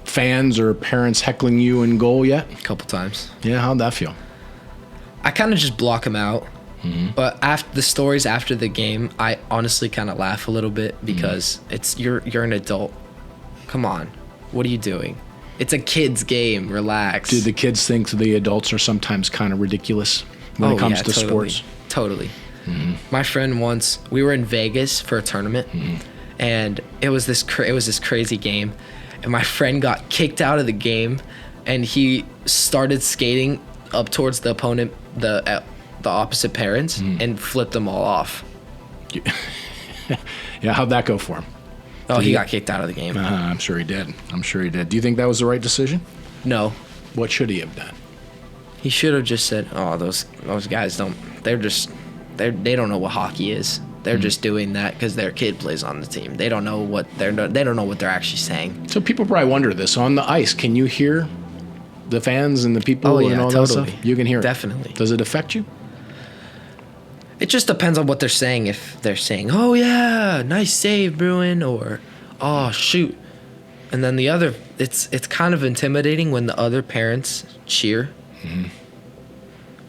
Speaker 1: fans or parents heckling you in goal yet?
Speaker 2: A couple times.
Speaker 1: Yeah, how'd that feel?
Speaker 2: I kind of just block them out. But after the stories after the game, I honestly kind of laugh a little bit because you're an adult. Come on, what are you doing? It's a kid's game. Relax.
Speaker 1: Do the kids think the adults are sometimes kind of ridiculous when it comes to sports?
Speaker 2: Totally. My friend once, we were in Vegas for a tournament, and it was this crazy game, and my friend got kicked out of the game, and he started skating up towards the opponent, the opposite parents, and flipped them all off.
Speaker 1: Yeah, how'd that go for him?
Speaker 2: Oh, he got kicked out of the game.
Speaker 1: I'm sure he did. Do you think that was the right decision?
Speaker 2: No.
Speaker 1: What should he have done?
Speaker 2: He should have just said, "Oh, those guys don't. They don't know what hockey is." They're just doing that because their kid plays on the team. They don't know what they don't know what they're actually saying.
Speaker 1: So people probably wonder this. On the ice, can you hear the fans and the people and all that stuff? You can hear it.
Speaker 2: Definitely.
Speaker 1: Does it affect you?
Speaker 2: It just depends on what they're saying. If they're saying, "Oh yeah, nice save, Bruin," or "Oh shoot," and then the other, it's kind of intimidating when the other parents cheer. Mm-hmm.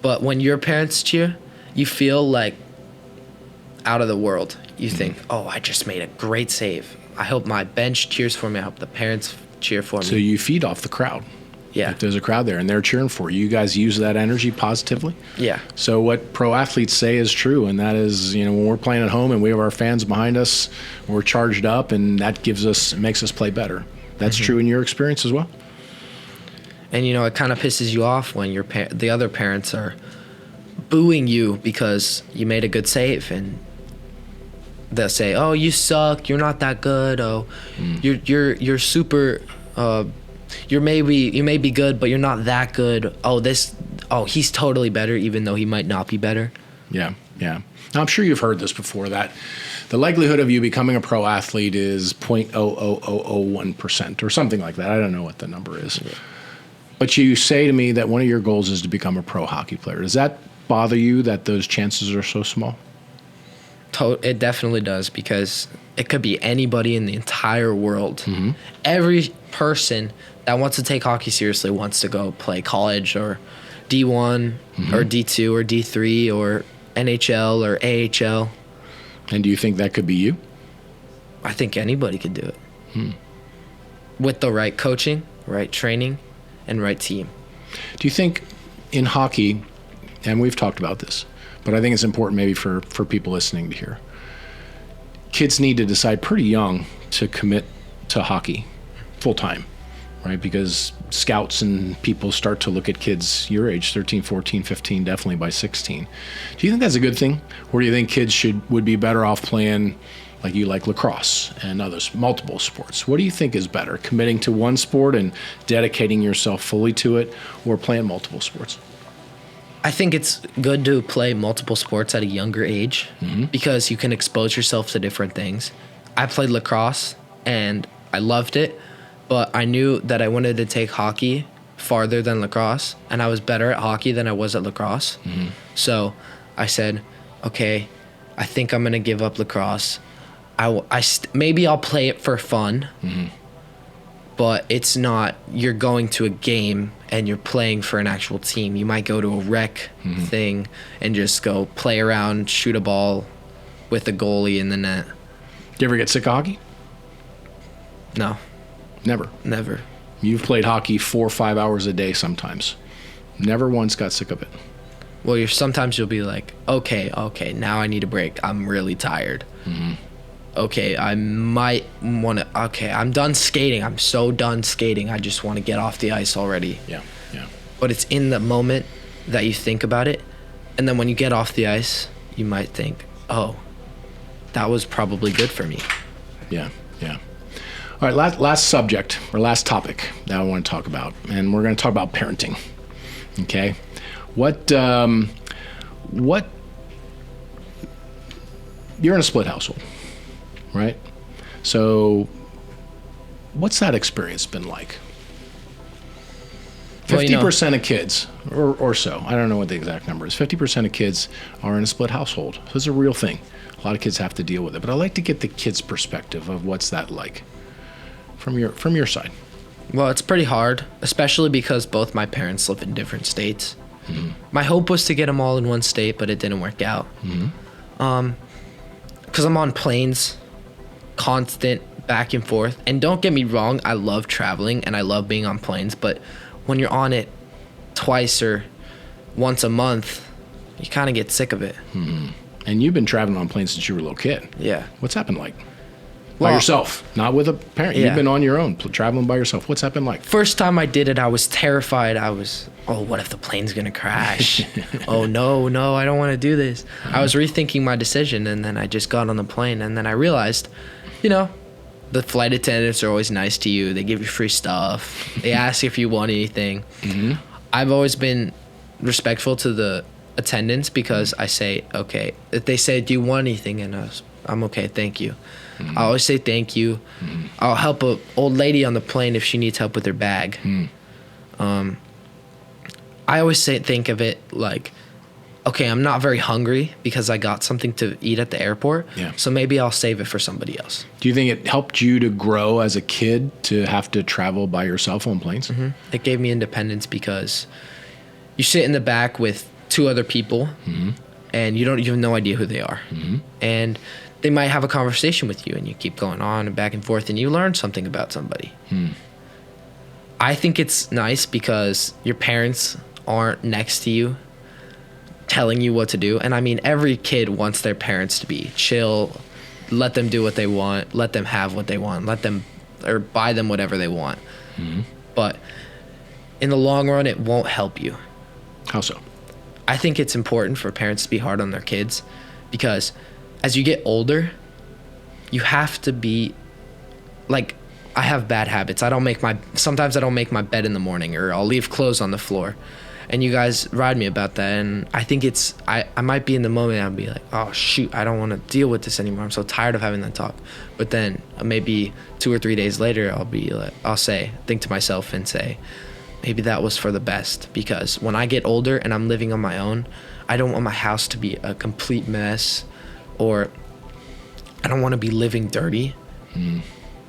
Speaker 2: But when your parents cheer, you feel like out of the world. You think, "Oh, I just made a great save. I hope my bench cheers for me. I hope the parents cheer for me."
Speaker 1: So you feed off the crowd.
Speaker 2: Yeah.
Speaker 1: If there's a crowd there and they're cheering for you, you guys use that energy positively.
Speaker 2: Yeah.
Speaker 1: So what pro athletes say is true, and that is, when we're playing at home and we have our fans behind us, we're charged up, and that makes us play better. That's true in your experience as well?
Speaker 2: And, it kind of pisses you off when the other parents are booing you because you made a good save, and they'll say, "Oh, you suck. You're not that good. Oh, you're super. You may be good, but you're not that good. Oh, he's totally better, even though he might not be better."
Speaker 1: Yeah. Now, I'm sure you've heard this before, that the likelihood of you becoming a pro athlete is 0.00001% or something like that. I don't know what the number is. Yeah. But you say to me that one of your goals is to become a pro hockey player. Does that bother you that those chances are so small?
Speaker 2: It definitely does, because it could be anybody in the entire world. Mm-hmm. Every person that wants to take hockey seriously wants to go play college or D1 or D2 or D3 or NHL or AHL.
Speaker 1: And do you think that could be you?
Speaker 2: I think anybody could do it. With the right coaching, right training, and right team.
Speaker 1: Do you think in hockey, and we've talked about this, but I think it's important maybe for people listening to hear, kids need to decide pretty young to commit to hockey full time, right? Because scouts and people start to look at kids your age, 13, 14, 15, definitely by 16. Do you think that's a good thing? Or do you think kids would be better off playing like lacrosse and others, multiple sports? What do you think is better, committing to one sport and dedicating yourself fully to it, or playing multiple sports?
Speaker 2: I think it's good to play multiple sports at a younger age because you can expose yourself to different things. I played lacrosse and I loved it, but I knew that I wanted to take hockey farther than lacrosse, and I was better at hockey than I was at lacrosse. So I said, okay, I think I'm going to give up lacrosse. Maybe I'll play it for fun, but it's not, you're going to a game and you're playing for an actual team. You might go to a rec thing and just go play around, shoot a ball with a goalie in the net.
Speaker 1: Do you ever get sick of hockey?
Speaker 2: No. Never.
Speaker 1: You've played hockey 4 or 5 hours a day sometimes. Never once got sick of it.
Speaker 2: Well, sometimes you'll be like, okay, now I need a break. I'm really tired. Okay, I might want to, I'm done skating. I'm so done skating. I just want to get off the ice already.
Speaker 1: Yeah.
Speaker 2: But it's in the moment that you think about it. And then when you get off the ice, you might think, oh, that was probably good for me.
Speaker 1: Yeah. All right, last subject, or last topic that I want to talk about. And we're going to talk about parenting. Okay? What you're in a split household, right? So what's that experience been like? 50% of kids, or so, I don't know what the exact number is, 50% of kids are in a split household. So it's a real thing. A lot of kids have to deal with it. But I'd like to get the kids' perspective of what's that like from your side.
Speaker 2: Well, it's pretty hard, especially because both my parents live in different states. My hope was to get them all in one state, but it didn't work out. Because I'm on planes, constant back and forth. And don't get me wrong, I love traveling and I love being on planes, but when you're on it twice or once a month, you kind of get sick of it.
Speaker 1: And you've been traveling on planes since you were a little kid.
Speaker 2: Yeah.
Speaker 1: What's that been like? By yourself, not with a parent. Yeah. You've been on your own, traveling by yourself. What's that been like?
Speaker 2: First time I did it, I was terrified. What if the plane's going to crash? Oh, no, I don't want to do this. I was rethinking my decision, and then I just got on the plane, and then I realized, the flight attendants are always nice to you. They give you free stuff. They ask if you want anything. I've always been respectful to the attendance because I say, okay, if they say, do you want anything? And I'm okay, thank you. I always say thank you. I'll help a old lady on the plane if she needs help with her bag. I always think of it like, okay, I'm not very hungry because I got something to eat at the airport.
Speaker 1: Yeah.
Speaker 2: So maybe I'll save it for somebody else.
Speaker 1: Do you think it helped you to grow as a kid to have to travel by yourself on planes?
Speaker 2: It gave me independence because you sit in the back with 2 other people and you have no idea who they are. And they might have a conversation with you and you keep going on and back and forth and you learn something about somebody. I think it's nice because your parents aren't next to you telling you what to do. And I mean, every kid wants their parents to be chill, let them do what they want, let them have what they want, or buy them whatever they want. But in the long run, it won't help you.
Speaker 1: How so?
Speaker 2: I think it's important for parents to be hard on their kids because as you get older, you have to be like, I have bad habits. Sometimes I don't make my bed in the morning, or I'll leave clothes on the floor. And you guys ride me about that. And I think I might be in the moment and I'll be like, oh shoot, I don't want to deal with this anymore. I'm so tired of having that talk. But then maybe 2 or 3 days later, I'll think to myself and say, maybe that was for the best, because when I get older and I'm living on my own, I don't want my house to be a complete mess, or I don't want to be living dirty.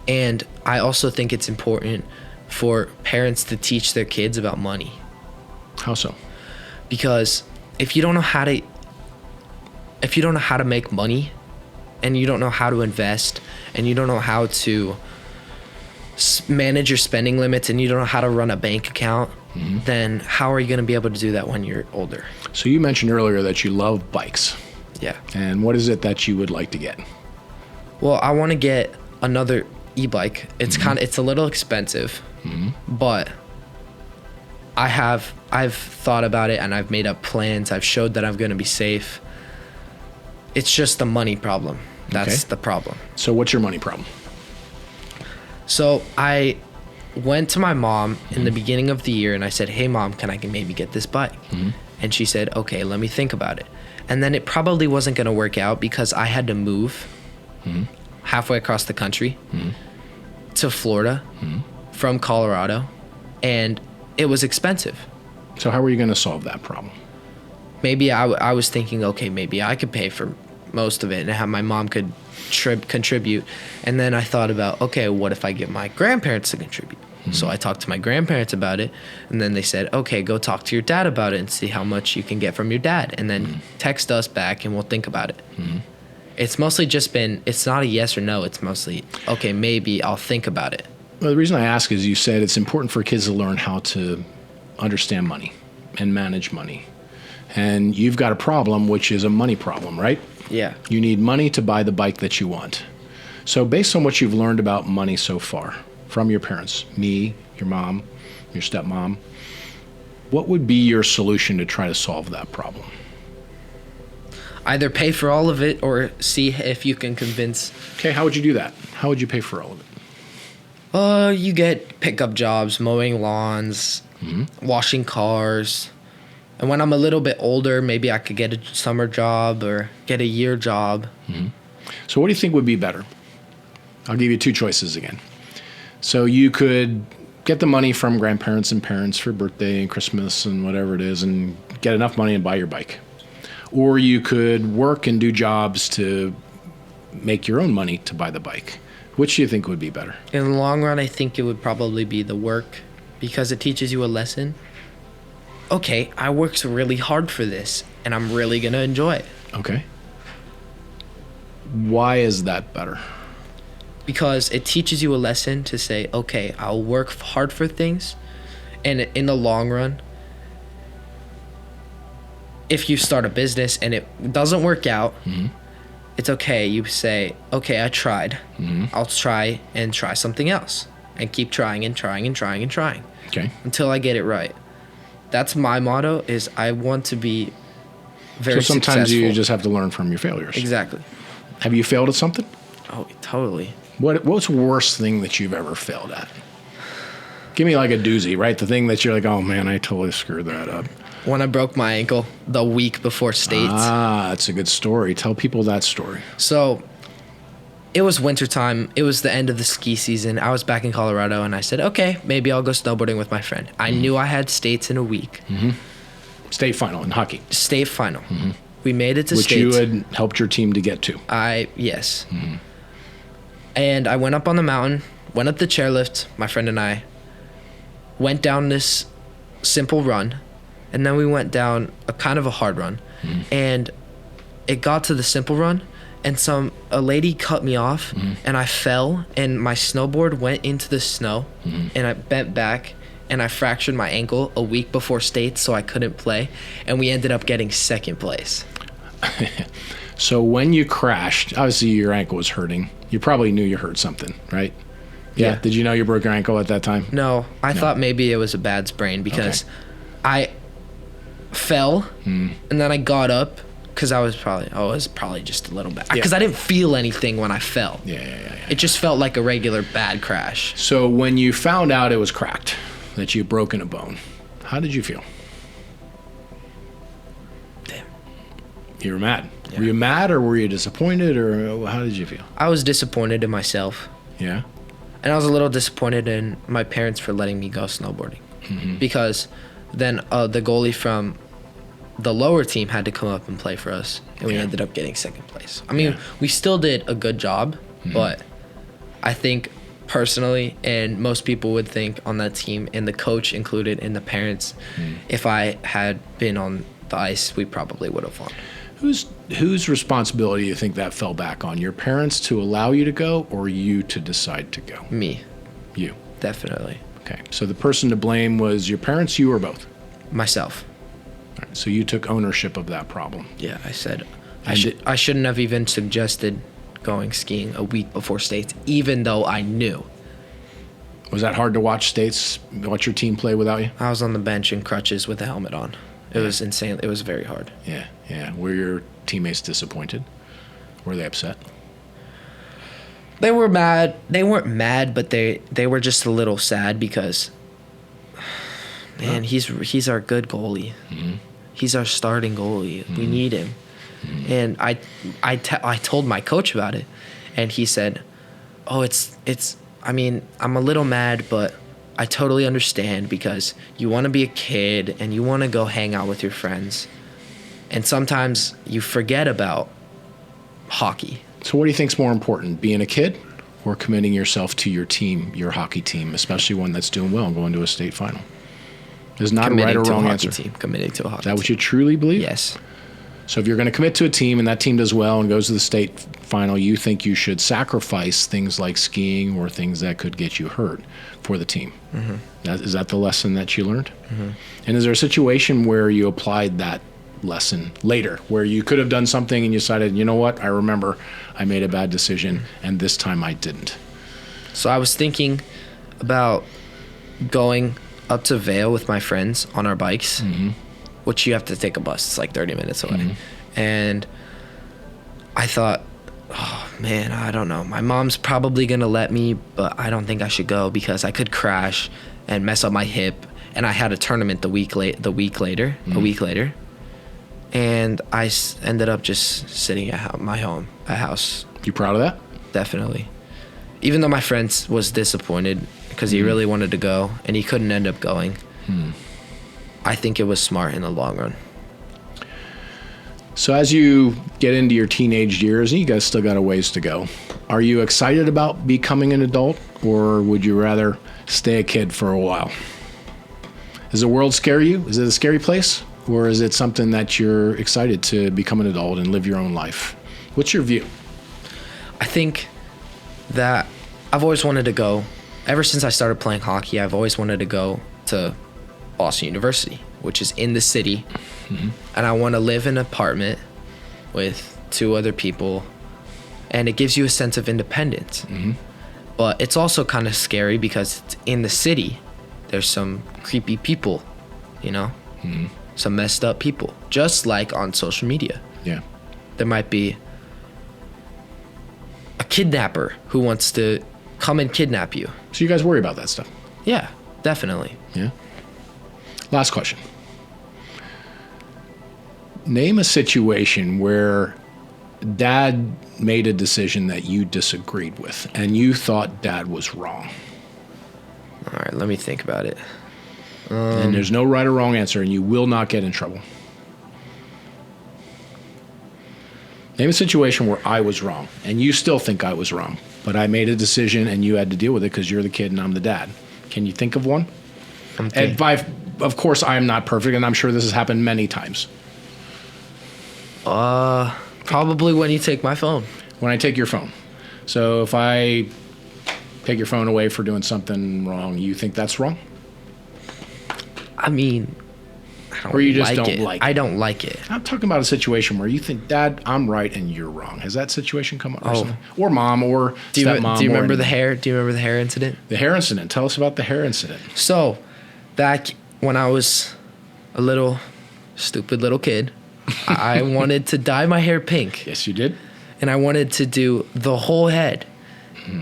Speaker 2: And I also think it's important for parents to teach their kids about money.
Speaker 1: How so?
Speaker 2: Because if you don't know how to make money, and you don't know how to invest, and you don't know how to manage your spending limits, and you don't know how to run a bank account, then how are you going to be able to do that when you're older?
Speaker 1: So you mentioned earlier that you love bikes.
Speaker 2: Yeah.
Speaker 1: And what is it that you would like to get?
Speaker 2: Well, I want to get another e-bike. It's a little expensive, but I've thought about it and I've made up plans. I've showed that I'm going to be safe. It's just the money problem. That's the problem.
Speaker 1: So what's your money problem?
Speaker 2: So I went to my mom in the beginning of the year and I said, hey mom, can I maybe get this bike? And she said, okay, let me think about it. And then it probably wasn't going to work out because I had to move halfway across the country to Florida from Colorado, and it was expensive.
Speaker 1: So how were you going to solve that problem?
Speaker 2: Maybe I was thinking, okay, maybe I could pay for most of it and have my mom could contribute. And then I thought about, okay, what if I get my grandparents to contribute? So I talked to my grandparents about it, and then they said, okay, go talk to your dad about it and see how much you can get from your dad, and then text us back and we'll think about it. It's mostly just been, it's not a yes or no, it's mostly, okay, maybe I'll think about it.
Speaker 1: Well, the reason I ask is you said it's important for kids to learn how to understand money and manage money. And you've got a problem, which is a money problem, right?
Speaker 2: Yeah.
Speaker 1: You need money to buy the bike that you want. So based on what you've learned about money so far from your parents, me, your mom, your stepmom, what would be your solution to try to solve that problem?
Speaker 2: Either pay for all of it or see if you can convince.
Speaker 1: Okay, how would you do that? How would you pay for all of it?
Speaker 2: You get pickup jobs, mowing lawns, washing cars. And when I'm a little bit older, maybe I could get a summer job or get a year job.
Speaker 1: So what do you think would be better? I'll give you 2 choices again. So you could get the money from grandparents and parents for birthday and Christmas and whatever it is and get enough money and buy your bike. Or you could work and do jobs to make your own money to buy the bike. Which do you think would be better?
Speaker 2: In the long run, I think it would probably be the work, because it teaches you a lesson. Okay, I worked really hard for this, and I'm really going to enjoy it.
Speaker 1: Okay. Why is that better?
Speaker 2: Because it teaches you a lesson to say, okay, I'll work hard for things, and in the long run, if you start a business and it doesn't work out, it's okay. You say, okay, I tried. I'll try something else, and keep trying and trying and trying and trying.
Speaker 1: Okay.
Speaker 2: Until I get it right. That's my motto, is I want to be very successful.
Speaker 1: So sometimes you just have to learn from your failures.
Speaker 2: Exactly.
Speaker 1: Have you failed at something?
Speaker 2: Oh, totally.
Speaker 1: What's the worst thing that you've ever failed at? Give me like a doozy, right? The thing that you're like, oh man, I totally screwed that up.
Speaker 2: When I broke my ankle the week before states.
Speaker 1: Ah, that's a good story. Tell people that story.
Speaker 2: So it was wintertime. It was the end of the ski season. I was back in Colorado, and I said, okay, maybe I'll go snowboarding with my friend. I knew I had states in a week.
Speaker 1: State final in hockey.
Speaker 2: State final. We made it to
Speaker 1: Which
Speaker 2: states.
Speaker 1: you had helped your team to get to.
Speaker 2: Yes. And I went up on the mountain, went up the chairlift, my friend and I, went down this simple run, and then we went down a kind of a hard run. And it got to the simple run, and a lady cut me off, and I fell, and my snowboard went into the snow, and I bent back, and I fractured my ankle a week before states, so I couldn't play, and we ended up getting second place.
Speaker 1: So when you crashed, obviously your ankle was hurting. You probably knew you hurt something, right? Yeah. Did you know you broke your ankle at that time?
Speaker 2: No, I thought maybe it was a bad sprain because I fell, and then I got up because I was probably just a little bad. Because I didn't feel anything when I fell.
Speaker 1: Yeah.
Speaker 2: It just felt like a regular bad crash.
Speaker 1: So when you found out it was cracked, that you'd broken a bone, how did you feel?
Speaker 2: Damn.
Speaker 1: You were mad.
Speaker 2: Yeah.
Speaker 1: Were you mad or were you disappointed or how did you feel?
Speaker 2: I was disappointed in myself.
Speaker 1: Yeah?
Speaker 2: And I was a little disappointed in my parents for letting me go snowboarding. Because then the goalie from the lower team had to come up and play for us. And we ended up getting second place. I mean, we still did a good job, but I think personally, and most people would think on that team, and the coach included, and the parents, if I had been on the ice, we probably would have won.
Speaker 1: Whose responsibility do you think that fell back on? Your parents to allow you to go or you to decide to go?
Speaker 2: Me.
Speaker 1: You.
Speaker 2: Definitely.
Speaker 1: Okay. So the person to blame was your parents, you, or both?
Speaker 2: Myself.
Speaker 1: All right. So you took ownership of that problem.
Speaker 2: Yeah, I said
Speaker 1: And
Speaker 2: I shouldn't have even suggested going skiing a week before states, even though I knew.
Speaker 1: Was that hard to watch watch your team play without you?
Speaker 2: I was on the bench in crutches with a helmet on. It was insane. It was very hard.
Speaker 1: Yeah. Were your teammates disappointed? Were they upset?
Speaker 2: They were mad. They weren't mad, but they were just a little sad because, man, he's our good goalie. He's our starting goalie. We need him. And I told my coach about it, and he said, "Oh, I mean, I'm a little mad, but I totally understand because you want to be a kid and you want to go hang out with your friends, and sometimes you forget about hockey."
Speaker 1: So what do you think's more important, being a kid or committing yourself to your team, your hockey team, especially one that's doing well and going to a state final? There's not a right or wrong answer.
Speaker 2: Committing to a hockey
Speaker 1: Is that what you truly believe?
Speaker 2: Yes.
Speaker 1: So if you're going to commit to a team and that team does well and goes to the state final, you think you should sacrifice things like skiing or things that could get you hurt for the team. Is that the lesson that you learned? And is there a situation where you applied that lesson later, where you could have done something and you decided, you know what, I remember I made a bad decision and this time I didn't?
Speaker 2: So I was thinking about going up to Vail with my friends on our bikes, which you have to take a bus. It's like 30 minutes away. And I thought, oh, man, I don't know. My mom's probably going to let me, but I don't think I should go because I could crash and mess up my hip. And I had a tournament a week later. And I ended up just sitting at my house.
Speaker 1: You proud of that?
Speaker 2: Definitely. Even though my friend was disappointed because he really wanted to go and he couldn't end up going. I think it was smart in the long run.
Speaker 1: So as you get into your teenage years, and you guys still got a ways to go, are you excited about becoming an adult, or would you rather stay a kid for a while? Does the world scare you? Is it a scary place? Or is it something that you're excited to become an adult and live your own life? What's your view?
Speaker 2: I think that I've always wanted to go, ever since I started playing hockey, I've always wanted to go to Boston University, which is in the city. And I want to live in an apartment with 2 other people, and it gives you a sense of independence. But it's also kind of scary because it's in the city. There's some creepy people, some messed up people, just like on social media.
Speaker 1: Yeah.
Speaker 2: There might be a kidnapper who wants to come and kidnap you.
Speaker 1: So you guys worry about that stuff?
Speaker 2: Yeah, definitely.
Speaker 1: Yeah. Last question. Name a situation where dad made a decision that you disagreed with and you thought dad was wrong.
Speaker 2: All right, let me think about it.
Speaker 1: And there's no right or wrong answer, and you will not get in trouble. Name a situation where I was wrong, and you still think I was wrong, but I made a decision and you had to deal with it because you're the kid and I'm the dad. Can you think of one?
Speaker 2: Okay.
Speaker 1: And of course, I am not perfect, and I'm sure this has happened many times.
Speaker 2: Probably when you take my phone.
Speaker 1: When I take your phone. So if I take your phone away for doing something wrong, you think that's wrong?
Speaker 2: I mean, I don't
Speaker 1: Or you just
Speaker 2: like
Speaker 1: don't
Speaker 2: it.
Speaker 1: like it?
Speaker 2: I don't like it.
Speaker 1: I'm talking about a situation where you think, Dad, I'm right and you're wrong. Has that situation come up recently? Or mom, or stepmom.
Speaker 2: Do you remember
Speaker 1: or
Speaker 2: the hair? Do you remember the hair incident?
Speaker 1: The hair incident. Tell us about the hair incident.
Speaker 2: So, back when I was a little stupid little kid, I wanted to dye my hair pink.
Speaker 1: Yes, you did.
Speaker 2: And I wanted to do the whole head.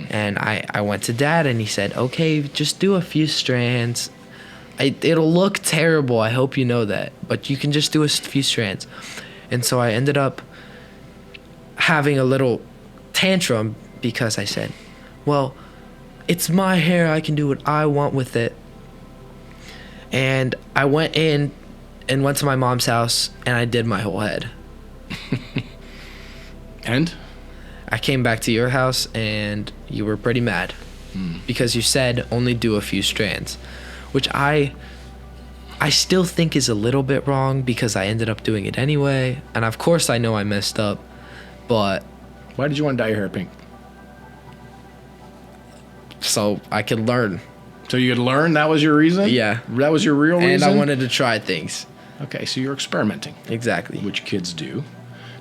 Speaker 2: And I went to dad and he said, okay, just do a few strands. It'll look terrible. I hope you know that. But you can just do a few strands. And so I ended up having a little tantrum because I said, well, it's my hair. I can do what I want with it. And I went in and went to my mom's house and I did my whole head.
Speaker 1: And?
Speaker 2: I came back to your house and you were pretty mad because you said only do a few strands, which I still think is a little bit wrong because I ended up doing it anyway. And of course I know I messed up, but
Speaker 1: Why did you want to dye your hair pink?
Speaker 2: so I could learn.
Speaker 1: So you could learn? That was your reason?
Speaker 2: Yeah.
Speaker 1: That was your real reason?
Speaker 2: And I wanted to try things.
Speaker 1: Okay, so you're experimenting,
Speaker 2: Exactly.
Speaker 1: which kids do.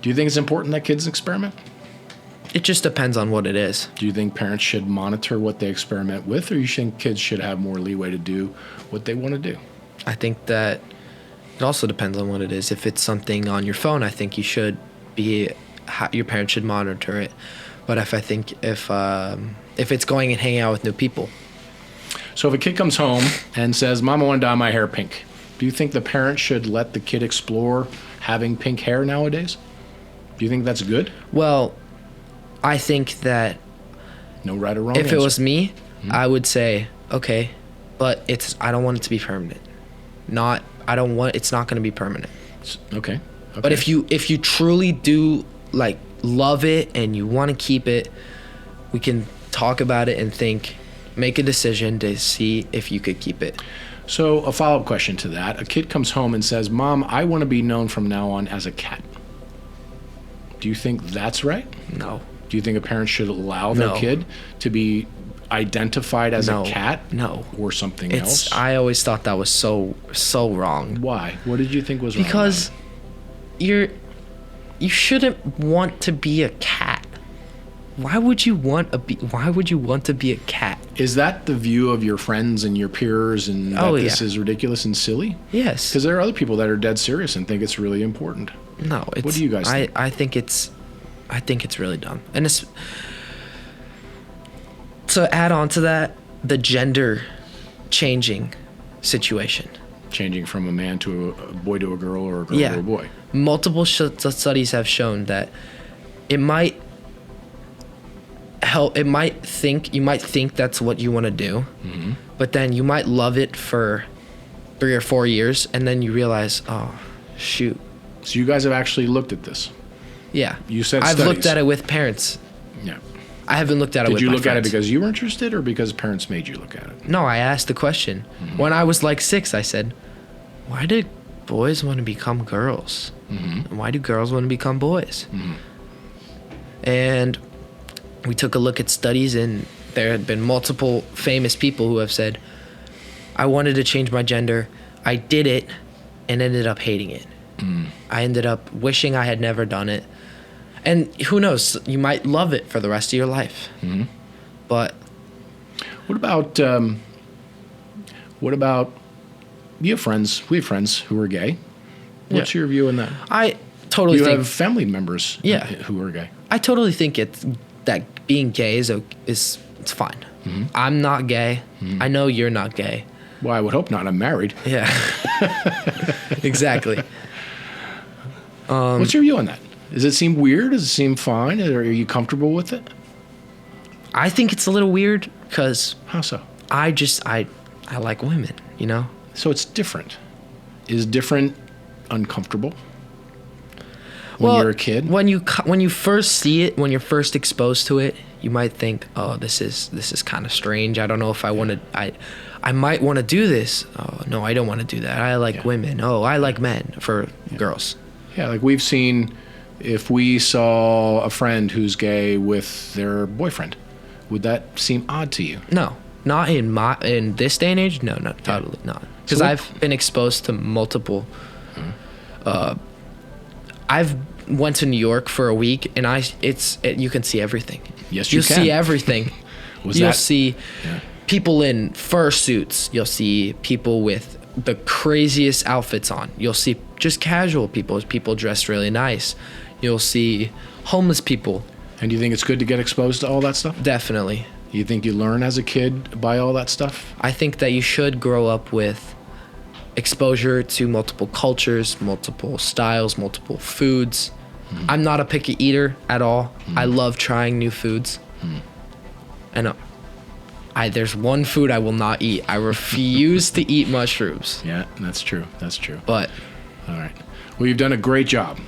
Speaker 1: Do you think it's important that kids experiment?
Speaker 2: It just depends on what it is.
Speaker 1: Do you think parents should monitor what they experiment with, or you think kids should have more leeway to do what they want to do?
Speaker 2: I think that it also depends on what it is. If it's something on your phone, I think your parents should monitor it. But if it's going and hanging out with new people,
Speaker 1: So if a kid comes home and says, Mom, I want to dye my hair pink, do you think the parent should let the kid explore having pink hair nowadays? Do you think that's good?
Speaker 2: well, I think that
Speaker 1: No right or wrong
Speaker 2: if
Speaker 1: answer.
Speaker 2: it was me, I would say, okay, but I don't want it to be permanent. It's not going to be permanent.
Speaker 1: Okay.
Speaker 2: But if you truly do like love it and you want to keep it, we can talk about it and make a decision to see if you could keep it.
Speaker 1: So a follow-up question to that. A kid comes home and says, Mom, I want to be known from now on as a cat. Do you think that's right?
Speaker 2: No.
Speaker 1: Do you think a parent should allow their
Speaker 2: No.
Speaker 1: kid to be identified as
Speaker 2: No.
Speaker 1: a cat?
Speaker 2: No.
Speaker 1: Or something else?
Speaker 2: I always thought that was so wrong.
Speaker 1: Why? What did you think was wrong?
Speaker 2: Because you shouldn't want to be a cat. Why would you want to be a cat?
Speaker 1: Is that the view of your friends and your peers, and that this
Speaker 2: yeah.
Speaker 1: is ridiculous and silly?
Speaker 2: Yes.
Speaker 1: Because there are other people that are dead serious and think it's really important.
Speaker 2: No,
Speaker 1: What do you guys think?
Speaker 2: I think it's really dumb. And it's to add on to that, the gender changing situation.
Speaker 1: Changing from a man to a boy to a girl, or a girl
Speaker 2: Yeah.
Speaker 1: to a boy.
Speaker 2: Multiple studies have shown that it might help. You might think that's what you want to do, but then you might love it for 3 or 4 years, and then you realize, oh, shoot.
Speaker 1: So you guys have actually looked at this.
Speaker 2: Yeah.
Speaker 1: You said
Speaker 2: I've looked
Speaker 1: studies.
Speaker 2: at it with parents.
Speaker 1: Yeah.
Speaker 2: I haven't looked at it
Speaker 1: Did
Speaker 2: with
Speaker 1: you
Speaker 2: my
Speaker 1: look at it
Speaker 2: friends.
Speaker 1: because you were interested, or because parents made you look at it?
Speaker 2: No, I asked the question. When I was like 6, I said, why did boys want to become girls? And why do girls want to become boys? And we took a look at studies, and there had been multiple famous people who have said, I wanted to change my gender. I did it and ended up hating it. I ended up wishing I had never done it. And who knows, you might love it for the rest of your life. But
Speaker 1: What about we have friends who are gay. What's your view on that?
Speaker 2: I totally
Speaker 1: You
Speaker 2: think
Speaker 1: have family members
Speaker 2: Yeah.
Speaker 1: who are gay.
Speaker 2: I totally think that being gay is it's fine. I'm not gay. I know you're not gay.
Speaker 1: Well, I would hope not. I'm married.
Speaker 2: Yeah. Exactly.
Speaker 1: What's your view on that? Does it seem weird? Does it seem fine? Or are you comfortable with it?
Speaker 2: I think it's a little weird because
Speaker 1: How so?
Speaker 2: I like women, you know?
Speaker 1: So it's different. Is different uncomfortable when you're a kid?
Speaker 2: When you first see it, when you're first exposed to it, you might think, "Oh, this is kind of strange. I don't know if I want to. I might want to do this. Oh, no, I don't want to do that. I like women. Oh, I like men for girls."
Speaker 1: Yeah, like we've seen, if we saw a friend who's gay with their boyfriend, would that seem odd to you?
Speaker 2: No, not in this day and age. No, totally not. Because I've been exposed to multiple. I've went to New York for a week, and you can see everything.
Speaker 1: Yes, you can.
Speaker 2: You'll see everything. You'll see people in fursuits. You'll see people with the craziest outfits on. You'll see just casual people dressed really nice. You'll see homeless people.
Speaker 1: And do you think it's good to get exposed to all that stuff?
Speaker 2: Definitely.
Speaker 1: You think you learn as a kid by all that stuff?
Speaker 2: I think that you should grow up with exposure to multiple cultures, multiple styles, multiple foods. I'm not a picky eater at all. I love trying new foods. And there's one food I will not eat. I refuse to eat mushrooms.
Speaker 1: Yeah, that's true. That's true.
Speaker 2: But
Speaker 1: all right. Well, you've done a great job.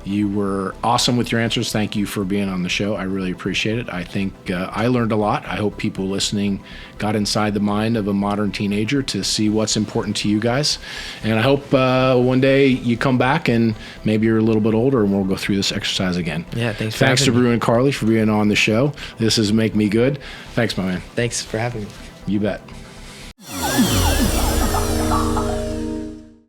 Speaker 1: You were awesome with your answers. Thank you for being on the show. I really appreciate it. I think I learned a lot. I hope people listening got inside the mind of a modern teenager to see what's important to you guys. And I hope one day you come back and maybe you're a little bit older and we'll go through this exercise again.
Speaker 2: Yeah, thanks
Speaker 1: to Bruin and Karli for being on the show. This is Make Me Good. Thanks, my man.
Speaker 2: Thanks for having me.
Speaker 1: You bet.